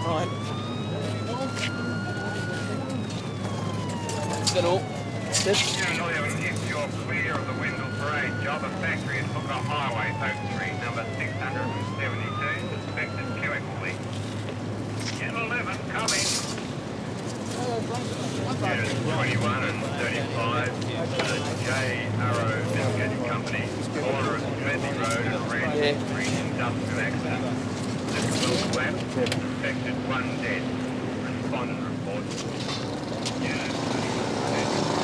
Right. Is that all? That's Unit 11, if you're clear of the Wendell Parade job, a factory at Hooker Highway, Oak Street, number 672, suspected chemical leak. Unit 11, coming. Units 21 and 35, J. Arrow Biscuit Company, corner of Smedley Road and Red Street, industrial accident. Difficult collapse, suspected 1 dead. Respondent report. Unit 31.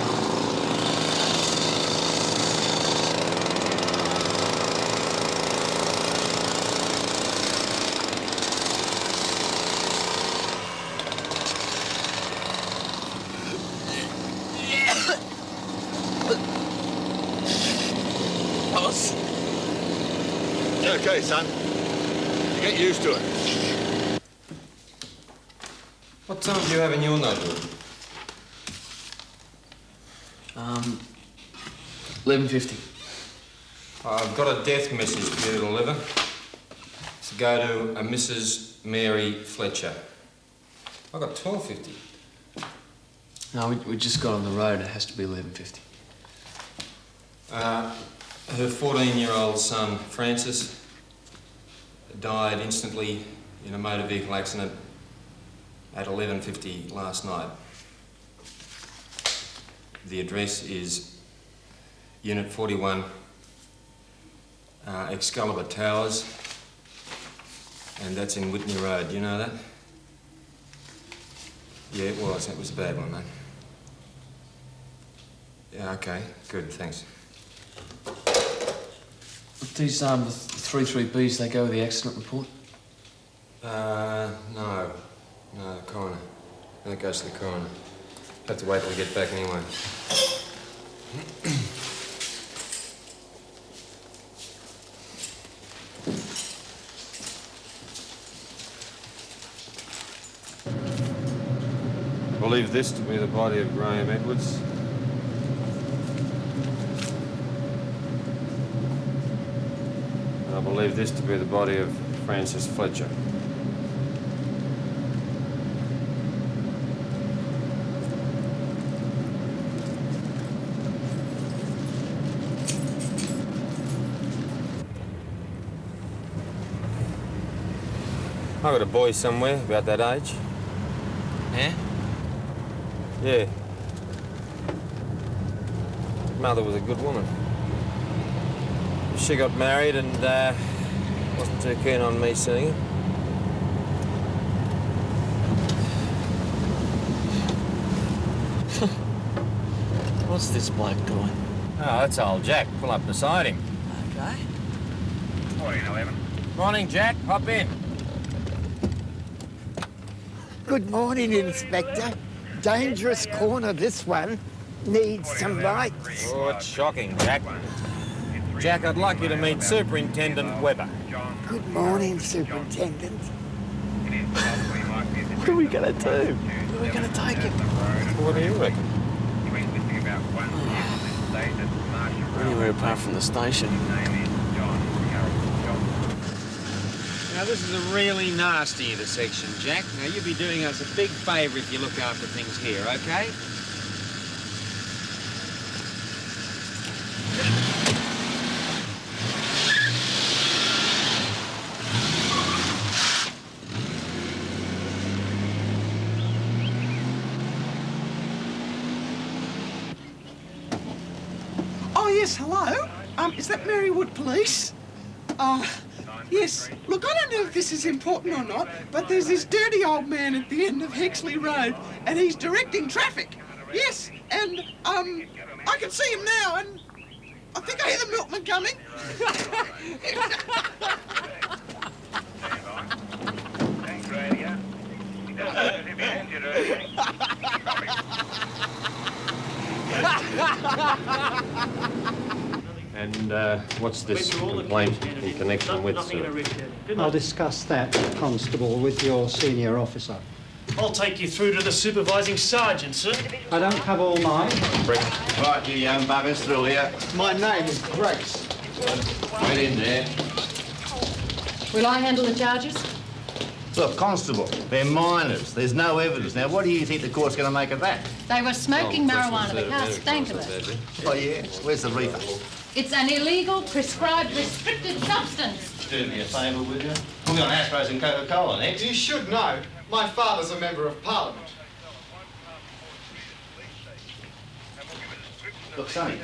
Okay, son. You get used to it. What time do you have in your notebook? 11:50. I've got a death message for you at 11. It's to go to a Mrs. Mary Fletcher. I've got 12:50. No, we just got on the road. It has to be 11:50. Her 14-year-old son, Francis, died instantly in a motor vehicle accident at 11:50 last night. The address is Unit 41, Excalibur Towers. And that's in Whitney Road. You know that? Yeah, it was. That was a bad one, mate. Yeah, okay. Good, thanks. These, the 33Bs, they go with the accident report? No. No, coroner. That goes to the coroner. Have to wait till we get back anyway. I believe this to be the body of Graham Edwards. And I believe this to be the body of Francis Fletcher. I got a boy somewhere about that age. Yeah? Yeah. Mother was a good woman. She got married and wasn't too keen on me seeing her. What's this bloke doing? Oh, that's old Jack. Pull up beside him. Okay. 1411. Morning, Jack. Hop in. Good morning, Inspector. Dangerous corner, this one. Needs some lights. Oh, it's shocking, Jack. Jack, I'd like you to meet Superintendent Webber. Good morning, Superintendent. What are we going to do? Where are we going to take him? What do you reckon? Anywhere apart from the station. Now, this is a really nasty intersection, Jack. Now, you'll be doing us a big favour if you look after things here, OK? Oh, yes, hello. Is that Marywood Police? Yes. Look, I don't know if this is important or not, but there's this dirty old man at the end of Hexley Road, and he's directing traffic. Yes, and, I can see him now, and I think I hear the milkman coming. And what's this complaint in connection with, sir? I'll discuss that, Constable, with your senior officer. I'll take you through to the supervising sergeant, sir. I don't have all mine. Right, you young buggers, through here. My name is Grace. Wait in there. Will I handle the charges? Look, Constable, they're minors. There's no evidence. Now, what do you think the court's going to make of that? They were smoking marijuana. They can't stank of it. Oh, yeah? Where's the reefer? It's an illegal, prescribed, restricted substance. Do me a favour, will you? Put me on Astros and Coca-Cola next. You should know. My father's a member of Parliament. Look, Sonny,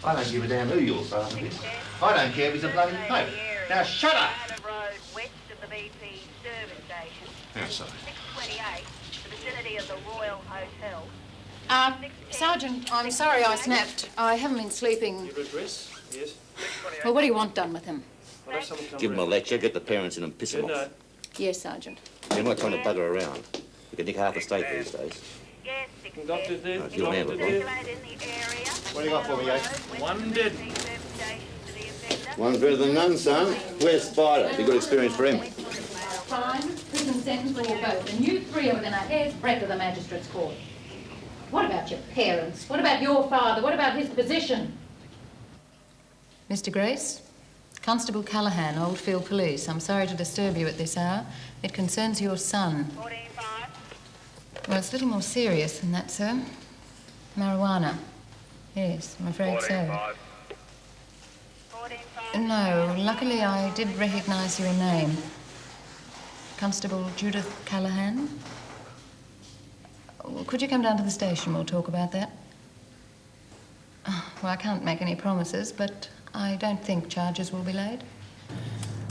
I don't give a damn who your father is. I don't care if he's a bloody pope. Now, shut up! West of the BP service station. Oh, sorry. 628, the vicinity of the Royal Hotel. Sergeant, I'm sorry I snapped. I haven't been sleeping. Your address? Yes. Well, what do you want done with him? I'll have someone come Give him a round. lecture, get the parents in and piss them Good off. night. Yes, Sergeant. They're not trying to bugger around. You can nick half the state these days. Doctor there. Right, you'll handle Doctor it, there. What do you got for me, Yates? One dead. One's better than none, son. Where's Spider? Be a good experience for him. Crime, prison sentence, or both. And you three are within a hair's breadth of the magistrate's court. What about your parents? What about your father? What about his position? Mr. Grace? Constable Callaghan, Oldfield Police. I'm sorry to disturb you at this hour. It concerns your son. Well, it's a little more serious than that, sir. Marijuana. Yes, I'm afraid so. No, luckily I did recognise your name. Constable Judith Callaghan? Well, could you come down to the station? We'll talk about that. Well, I can't make any promises, but I don't think charges will be laid.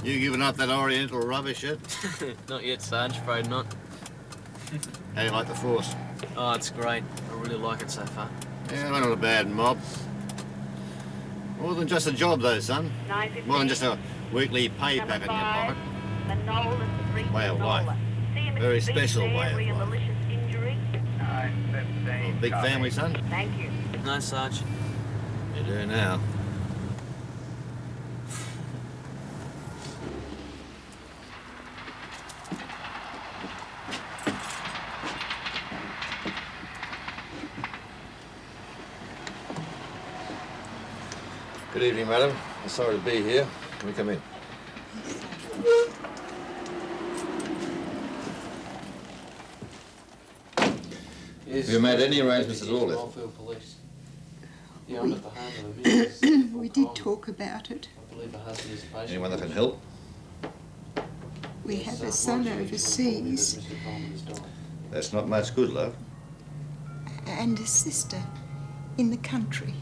You giving up that Oriental rubbish yet? Not yet, Sarge. Afraid not. How do you like the force? Oh, it's great. I really like it so far. Yeah, we're not a bad mob. More than just a job, though, son. More than just a weekly pay packet in your pocket. Way of life. Very special way of life. Oh, big family, son? Thank you. No, Sarge. You do now. Good evening, madam. I'm sorry to be here. Can we come in? Have you made any arrangements at all, Ethel? We did talk about it. Anyone that can help? We have a son overseas That's not much good, love. and a sister in the country.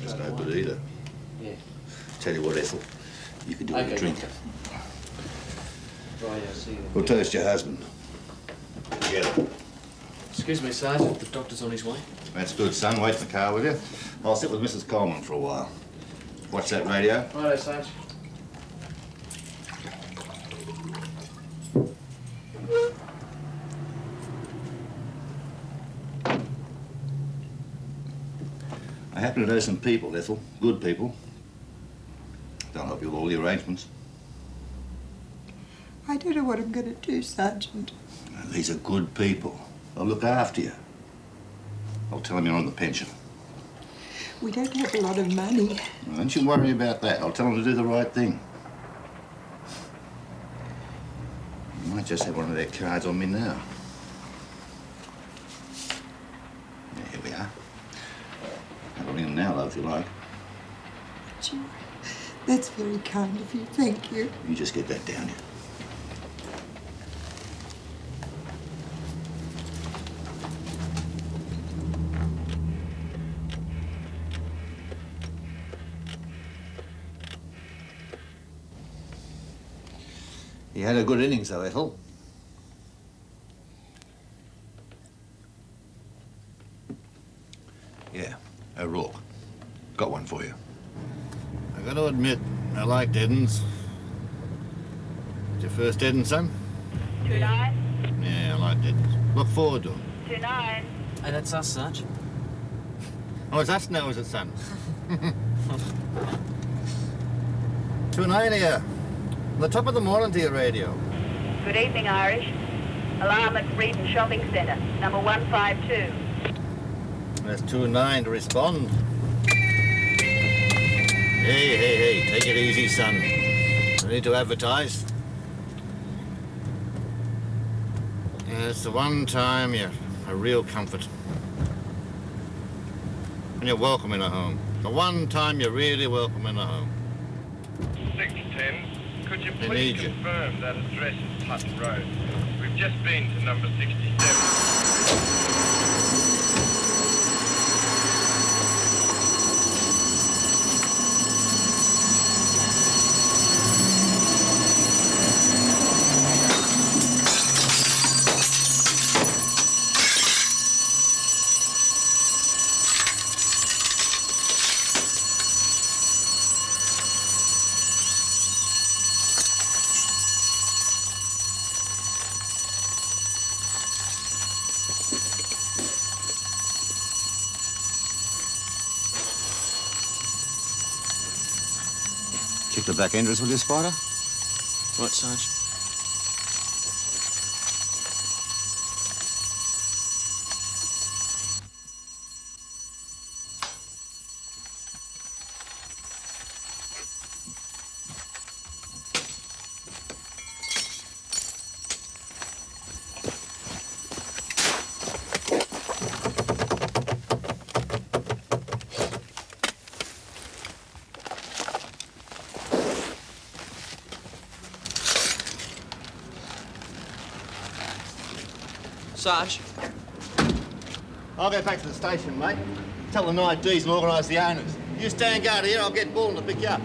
That's no good either. Tell you what, Ethel, you could do with a drink. We'll toast your husband. Together. Excuse me, Sergeant. The doctor's on his way. That's good, son. Wait in the car, will you? I'll sit with Mrs. Coleman for a while. Watch that radio. Righto, Sarge. I happen to know some people, Ethel. Good people. They'll help you with all the arrangements. I don't know what I'm going to do, Sergeant. These are good people. They'll look after you. I'll tell them you're on the pension. We don't have a lot of money. Well, don't you worry about that. I'll tell them to do the right thing. You might just have one of their cards on me now. Yeah, here we are. I'll ring them now, love, if you like. Gee, that's very kind of you. Thank you. You just get that down here. You had a good innings, though, Ethel. Yeah, O'Rourke. Got one for you. I got to admit, I liked Eddins. It's your first Eddins, son? 29. Yeah, I liked Eddins. Look forward to him. 29. Hey, that's us, Sarge. Oh, it's us now, is it, son? 29 here. On the top of the morning to your radio. Good evening, Irish. Alarm at Reedon Shopping Centre, number 152. That's 29 to respond. Hey, take it easy, son. I need to advertise. Yeah, it's the one time you're a real comfort. And you're welcome in a home. The one time you're really welcome in a home. 610, could you They please need you. confirm that address is Hutton Road? We've just been to number 67. Kick the back entrance with you, Spider? Right, Sarge. Sarge. I'll go back to the station, mate. Tell the night D's and organise the owners. You stand guard here, I'll get Bullen to pick you up.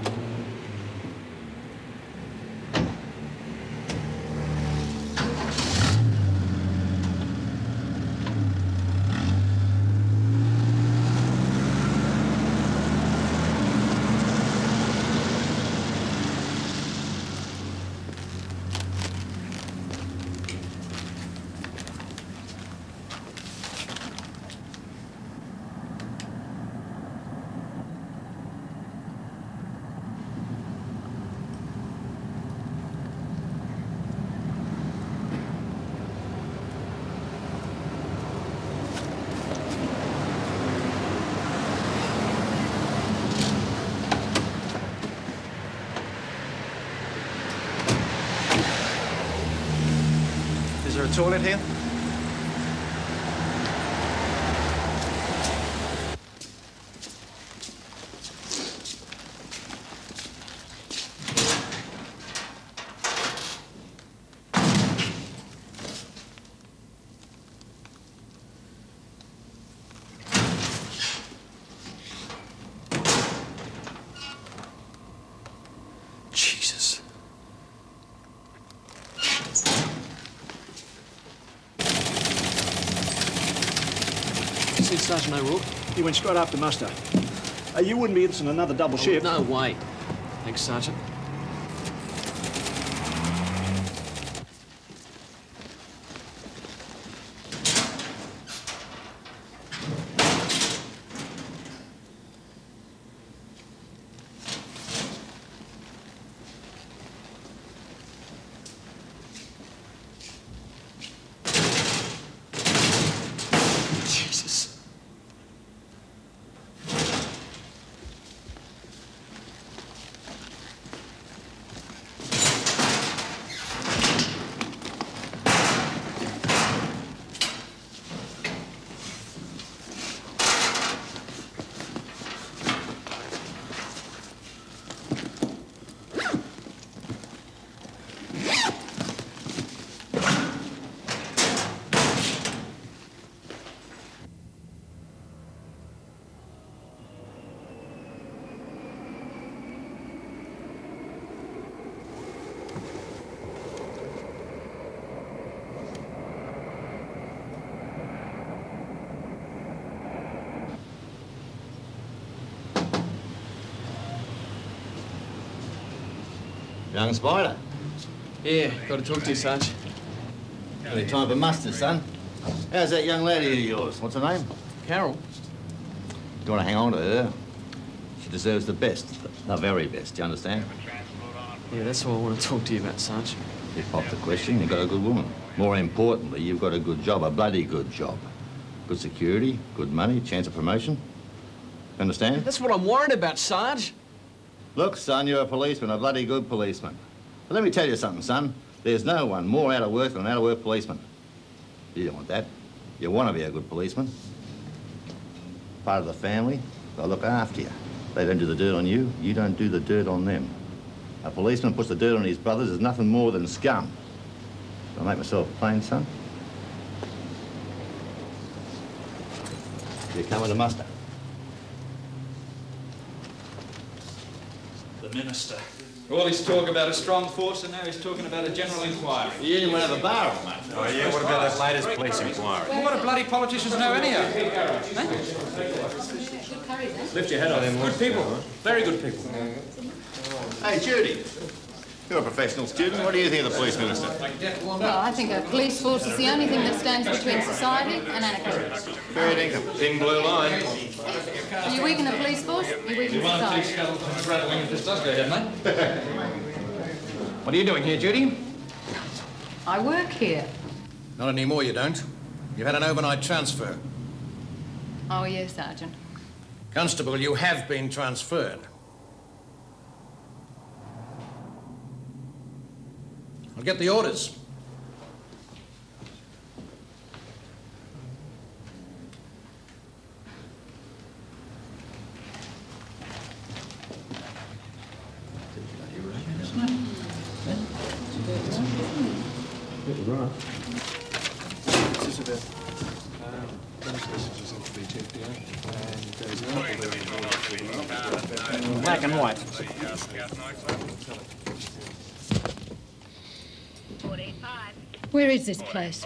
Is there a toilet here? Jesus. Sergeant O'Rourke. He went straight after muster. You wouldn't be interested in another double shift? No way. Thanks, Sergeant. Jesus. Young Spider. Yeah, got to talk to you, Sarge. Only time for muster, son. How's that young lady of yours? What's her name? Carol. You want to hang on to her? She deserves the best, the very best, you understand? Yeah, that's what I want to talk to you about, Sarge. You popped the question, you've got a good woman. More importantly, you've got a good job, a bloody good job. Good security, good money, chance of promotion. Understand? That's what I'm worried about, Sarge. Look, son, you're a policeman, a bloody good policeman. But let me tell you something, son. There's no one more out of work than an out-of-work policeman. You don't want that. You want to be a good policeman. Part of the family, they'll look after you. They don't do the dirt on you, you don't do the dirt on them. A policeman puts the dirt on his brothers is nothing more than scum. Do I make myself plain, son? You coming to muster? The Minister. All this talk about a strong force, and now he's talking about a general inquiry. The union won't have a bar on, mate. Oh, yeah, what about that latest police inquiry? Well, what do bloody politicians know anyhow? Lift your head up. Good people. Very good people. Hey, Judy. You're a professional student. What do you think of the police minister? Well, I think a police force is the only thing that stands between society and anarchy. Fair dinkum. Thin blue line. You weaken the police force, you weaken society. Skeletons rattling if this does go ahead, mate. What are you doing here, Judy? I work here. Not anymore, you don't. You've had an overnight transfer. Oh, yes, Sergeant. Constable, you have been transferred. I'll get the orders. black and white. Where is this place?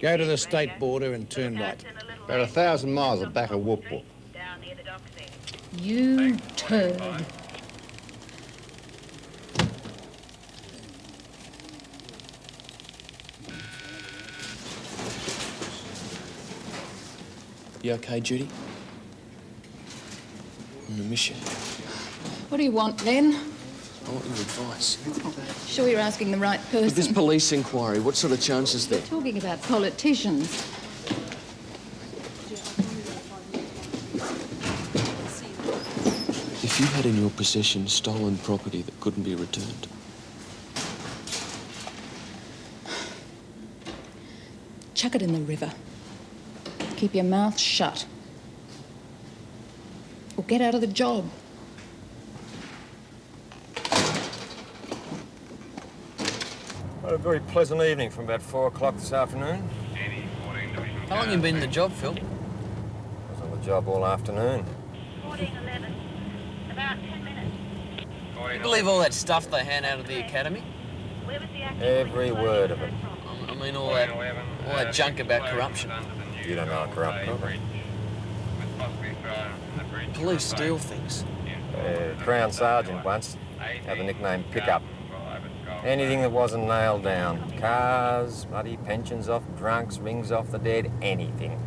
Go to the state border and turn right. About 1,000 miles back of Whoop Whoop. You turd. You okay, Judy? I'm gonna miss you. What do you want, Len? I want your advice. Sure you're asking the right person. With this police inquiry, what sort of chance is there? We're talking about politicians. If you had in your possession stolen property that couldn't be returned, chuck it in the river. Keep your mouth shut. Or get out of the job. Had a very pleasant evening from about 4 o'clock this afternoon. how long you been in the job, Phil? I was on the job all afternoon. 1411. About 10 minutes. You believe all that stuff they hand out at the academy? Where was the active Every word of it. I mean, all that junk about corruption. You don't know a corrupt program. Police steal things. Crown Sergeant once had the nickname Pickup. Anything that wasn't nailed down. Cars, bloody pensions off drunks, rings off the dead, anything.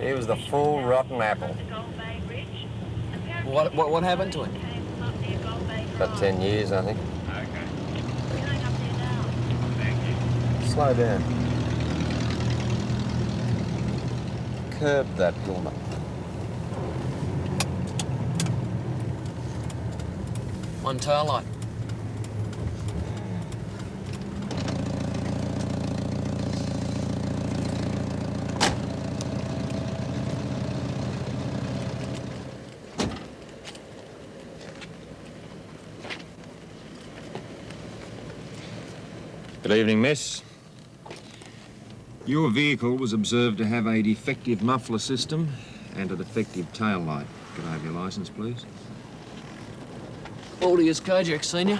He was the full rotten apple. What happened to him? About 10 years, I think. Slow down. Curb that corner. One tail light. Good evening, miss. Your vehicle was observed to have a defective muffler system and a defective tail light. Could I have your licence, please? Aldius Kojak, Senior.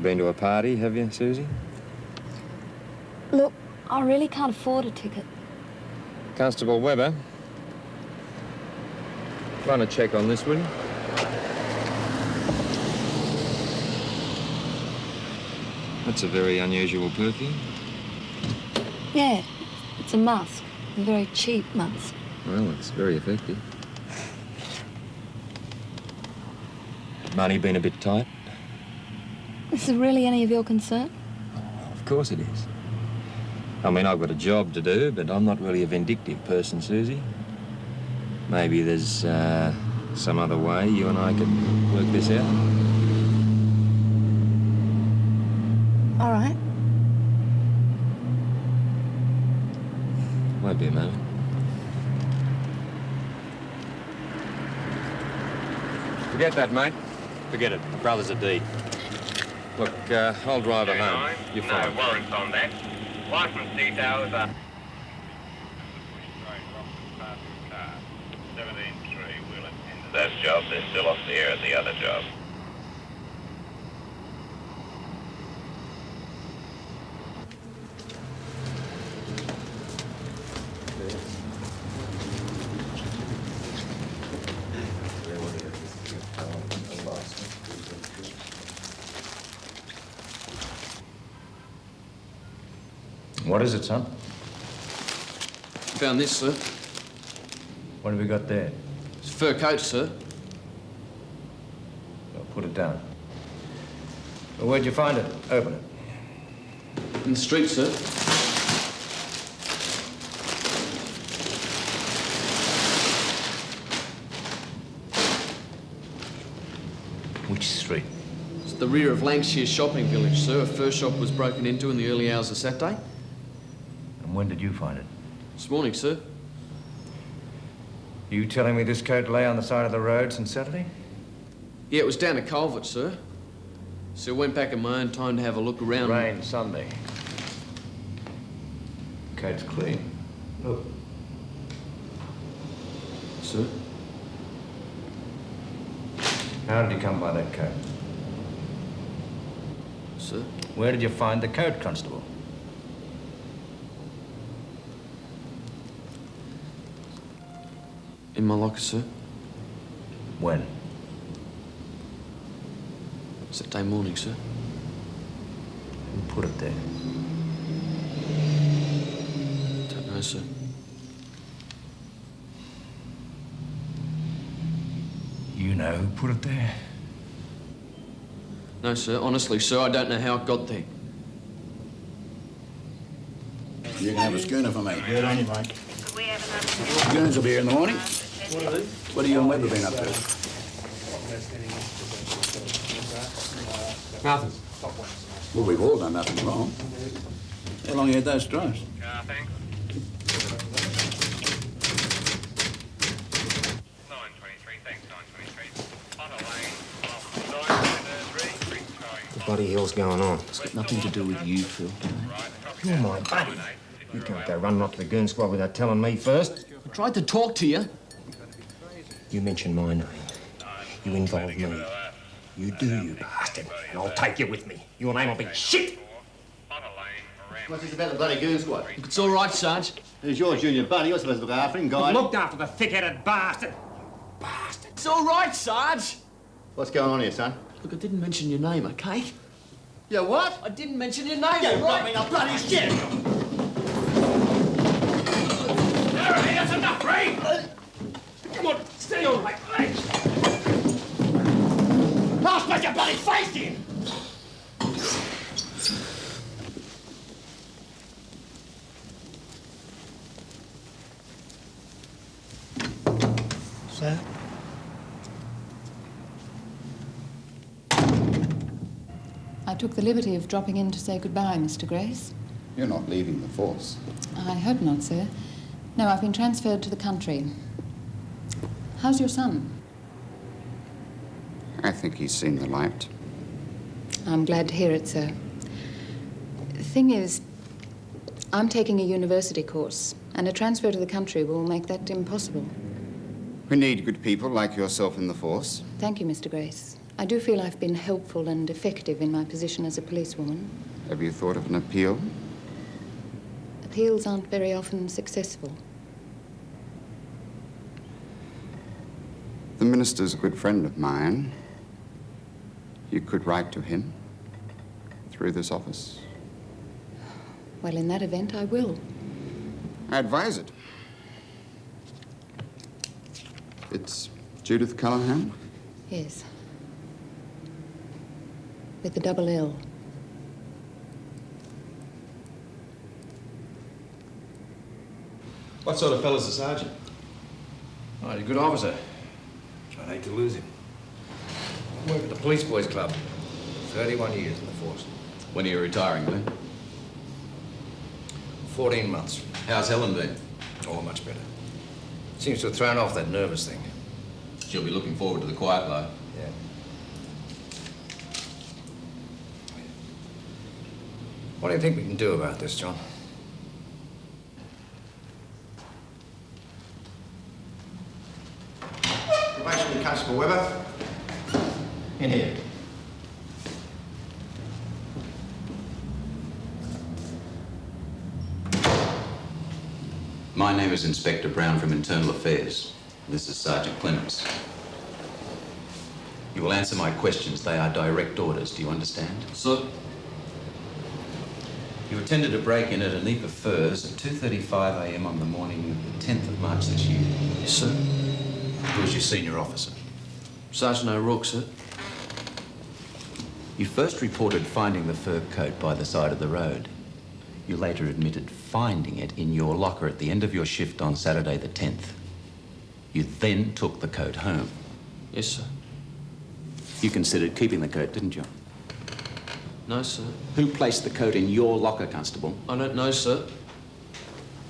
Been to a party, have you, Susie? Look, I really can't afford a ticket. Constable Webber. Run a check on this, will you? That's a very unusual perfume. Yeah, it's a musk. A very cheap musk. Well, it's very effective. Money been a bit tight? Is it really any of your concern? Of course it is. I mean, I've got a job to do, but I'm not really a vindictive person, Susie. Maybe there's some other way you and I could work this out. All right. Won't be a moment. Forget that, mate. Forget it. Brother's a D. Look, I'll drive her home. You follow. No warrants on that. License details are... 17-3, we'll attend to that job. They're still off the air at the other job. What is it, son? Found this, sir. What have we got there? It's a fur coat, sir. Well, put it down. Well, where'd you find it? Open it. In the street, sir. Which street? It's the rear of Lancashire Shopping Village, sir. A fur shop was broken into in the early hours of Saturday. And when did you find it? This morning, sir. You telling me this coat lay on the side of the road since Saturday? Yeah, it was down at Culvert, sir. So I went back in my own time to have a look around. Rain Sunday. Coat's clean. Look. Sir? How did you come by that coat? Sir? Where did you find the coat, Constable? In my locker, sir. When? Saturday morning, sir. Who put it there? Don't know, sir. You know who put it there? No, sir. Honestly, sir, I don't know how it got there. You can have a schooner for me. Good on you, mate. Schooners will be here in the morning. What have you and Webber been up to? Nothing. Well, we've all done nothing wrong. How long you had those stripes? Thanks. 923, thanks, 923. On a lane, 923, What the bloody hell's going on? It's got nothing to do with you, Phil. You're my buddy. You can't go running up to the goon squad without telling me first. I tried to talk to you. You mentioned my name. You involve me. You do, you bastard. And I'll take you with me. Your name will be shit. What's this about the bloody goon squad? Look, it's all right, Sarge. Who's your junior buddy? You're supposed to look after him, guy. I've looked after the thick-headed bastard. It's all right, Sarge. What's going on here, son? Look, I didn't mention your name, okay? Yeah, what? I didn't mention your name, You all right? got me in a bloody shit! All right, that's enough, Ray! Come on, stay on my legs! I'll smash your bloody face in! Sir? I took the liberty of dropping in to say goodbye, Mr. Grace. You're not leaving the force. I hope not, sir. No, I've been transferred to the country. How's your son? I think he's seen the light. I'm glad to hear it, sir. The thing is, I'm taking a university course, and a transfer to the country will make that impossible. We need good people like yourself in the force. Thank you, Mr. Grace. I do feel I've been helpful and effective in my position as a policewoman. Have you thought of an appeal? Appeals aren't very often successful. The minister's a good friend of mine. You could write to him through this office. Well, in that event, I will. I advise it. It's Judith Callahan? Yes. With the double L. What sort of fella's the sergeant? Oh, he's a good officer. I'd hate to lose him. I work at the Police Boys Club. 31 years in the force. When are you retiring, Glenn? 14 months. How's Helen been? Oh, much better. Seems to have thrown off that nervous thing. She'll be looking forward to the quiet life. Yeah. What do you think we can do about this, John? Probationary Constable Webber. In here. My name is Inspector Brown from Internal Affairs. This is Sergeant Clements. You will answer my questions. They are direct orders. Do you understand? Sir? You attended a break-in at Anepa Furs at 2:35 a.m. on the morning of the 10th of March this year. Yes, sir. Who was your senior officer? Sergeant O'Rourke, sir. You first reported finding the fur coat by the side of the road. You later admitted finding it in your locker at the end of your shift on Saturday the 10th. You then took the coat home. Yes, sir. You considered keeping the coat, didn't you? No, sir. Who placed the coat in your locker, Constable? I don't know, sir.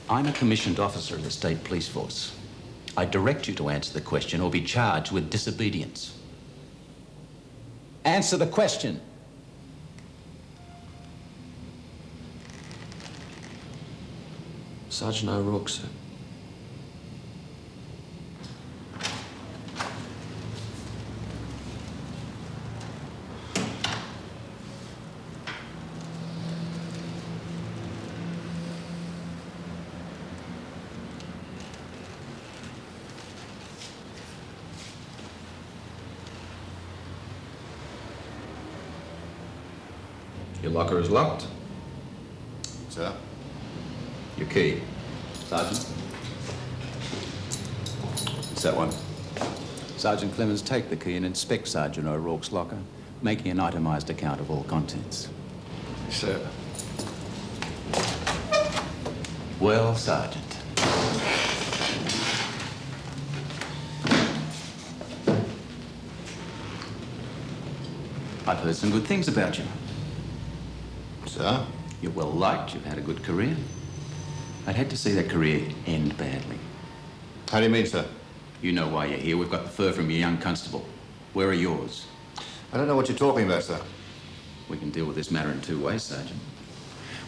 I'm a commissioned officer of the State Police Force. I direct you to answer the question or be charged with disobedience. Answer the question. Sergeant O'Rourke, sir. Your locker is locked. Sir? Your key. Sergeant? It's that one. Sergeant Clemens, take the key and inspect Sergeant O'Rourke's locker, making an itemised account of all contents. Sir. Well, Sergeant. I've heard some good things about you. Sir? You're well liked, you've had a good career. I'd hate to see that career end badly. How do you mean, sir? You know why you're here. We've got the fur from your young constable. Where are yours? I don't know what you're talking about, sir. We can deal with this matter in two ways, Sergeant.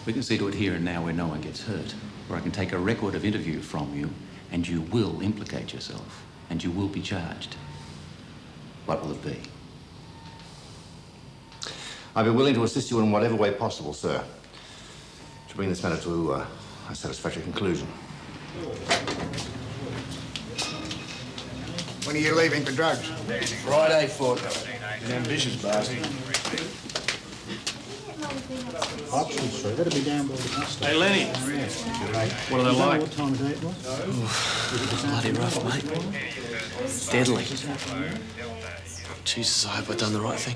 We can see to it here and now where no one gets hurt, or I can take a record of interview from you, and you will implicate yourself, and you will be charged. What will it be? I'd be willing to assist you in whatever way possible, sir, to bring this matter to a satisfactory conclusion. When are you leaving for drugs? Friday fortnight. An ambitious bastard. Oxford Street, that'll be down by the bus stop. Hey, Lenny. What are they like? What time of day it was? Bloody rough, mate. Deadly. Jesus, I hope I've done the right thing.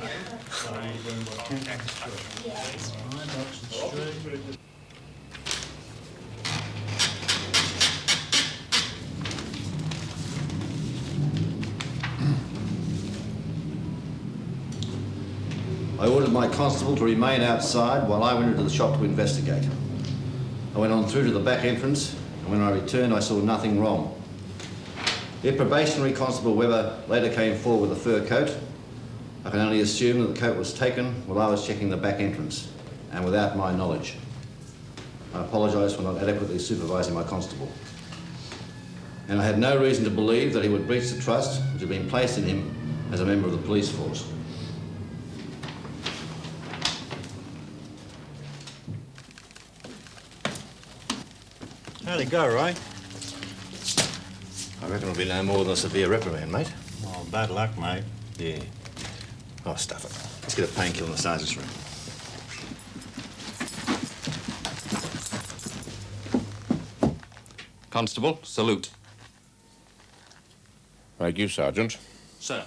I ordered my constable to remain outside while I went into the shop to investigate. I went on through to the back entrance, and when I returned, I saw nothing wrong. If probationary Constable Webber later came forward with a fur coat, I can only assume that the coat was taken while I was checking the back entrance, and without my knowledge. I apologise for not adequately supervising my constable. And I had no reason to believe that he would breach the trust which had been placed in him as a member of the police force. How'd it go, Ray? I reckon it'll be no more than a severe reprimand, mate. Oh, bad luck, mate. Yeah. Oh, stuff it. Let's get a painkiller in the sergeant's room. Constable, salute. Thank you, Sergeant. Sir.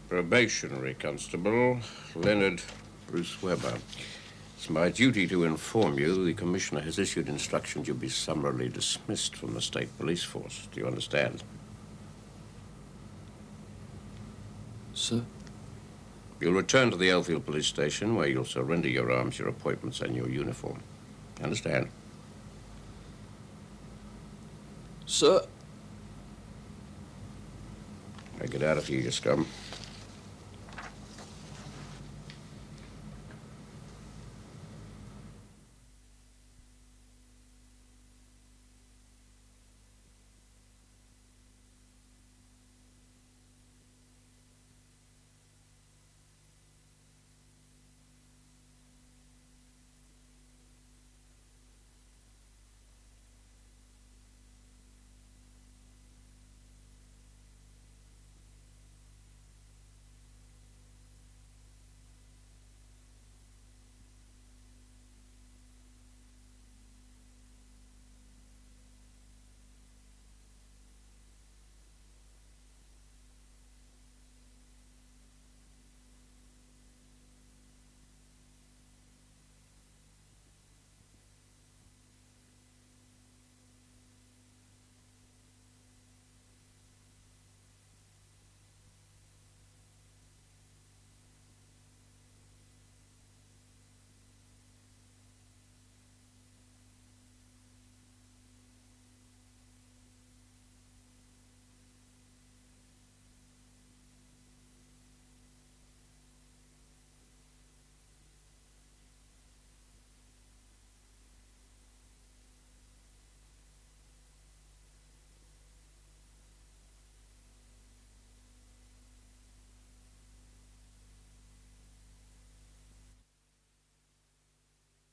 Probationary Constable Leonard Bruce Webber. It's my duty to inform you the Commissioner has issued instructions you'll be summarily dismissed from the State Police Force. Do you understand? Sir? You'll return to the Elfield Police Station where you'll surrender your arms, your appointments, and your uniform. Understand? Sir? Now get out of here, you scum.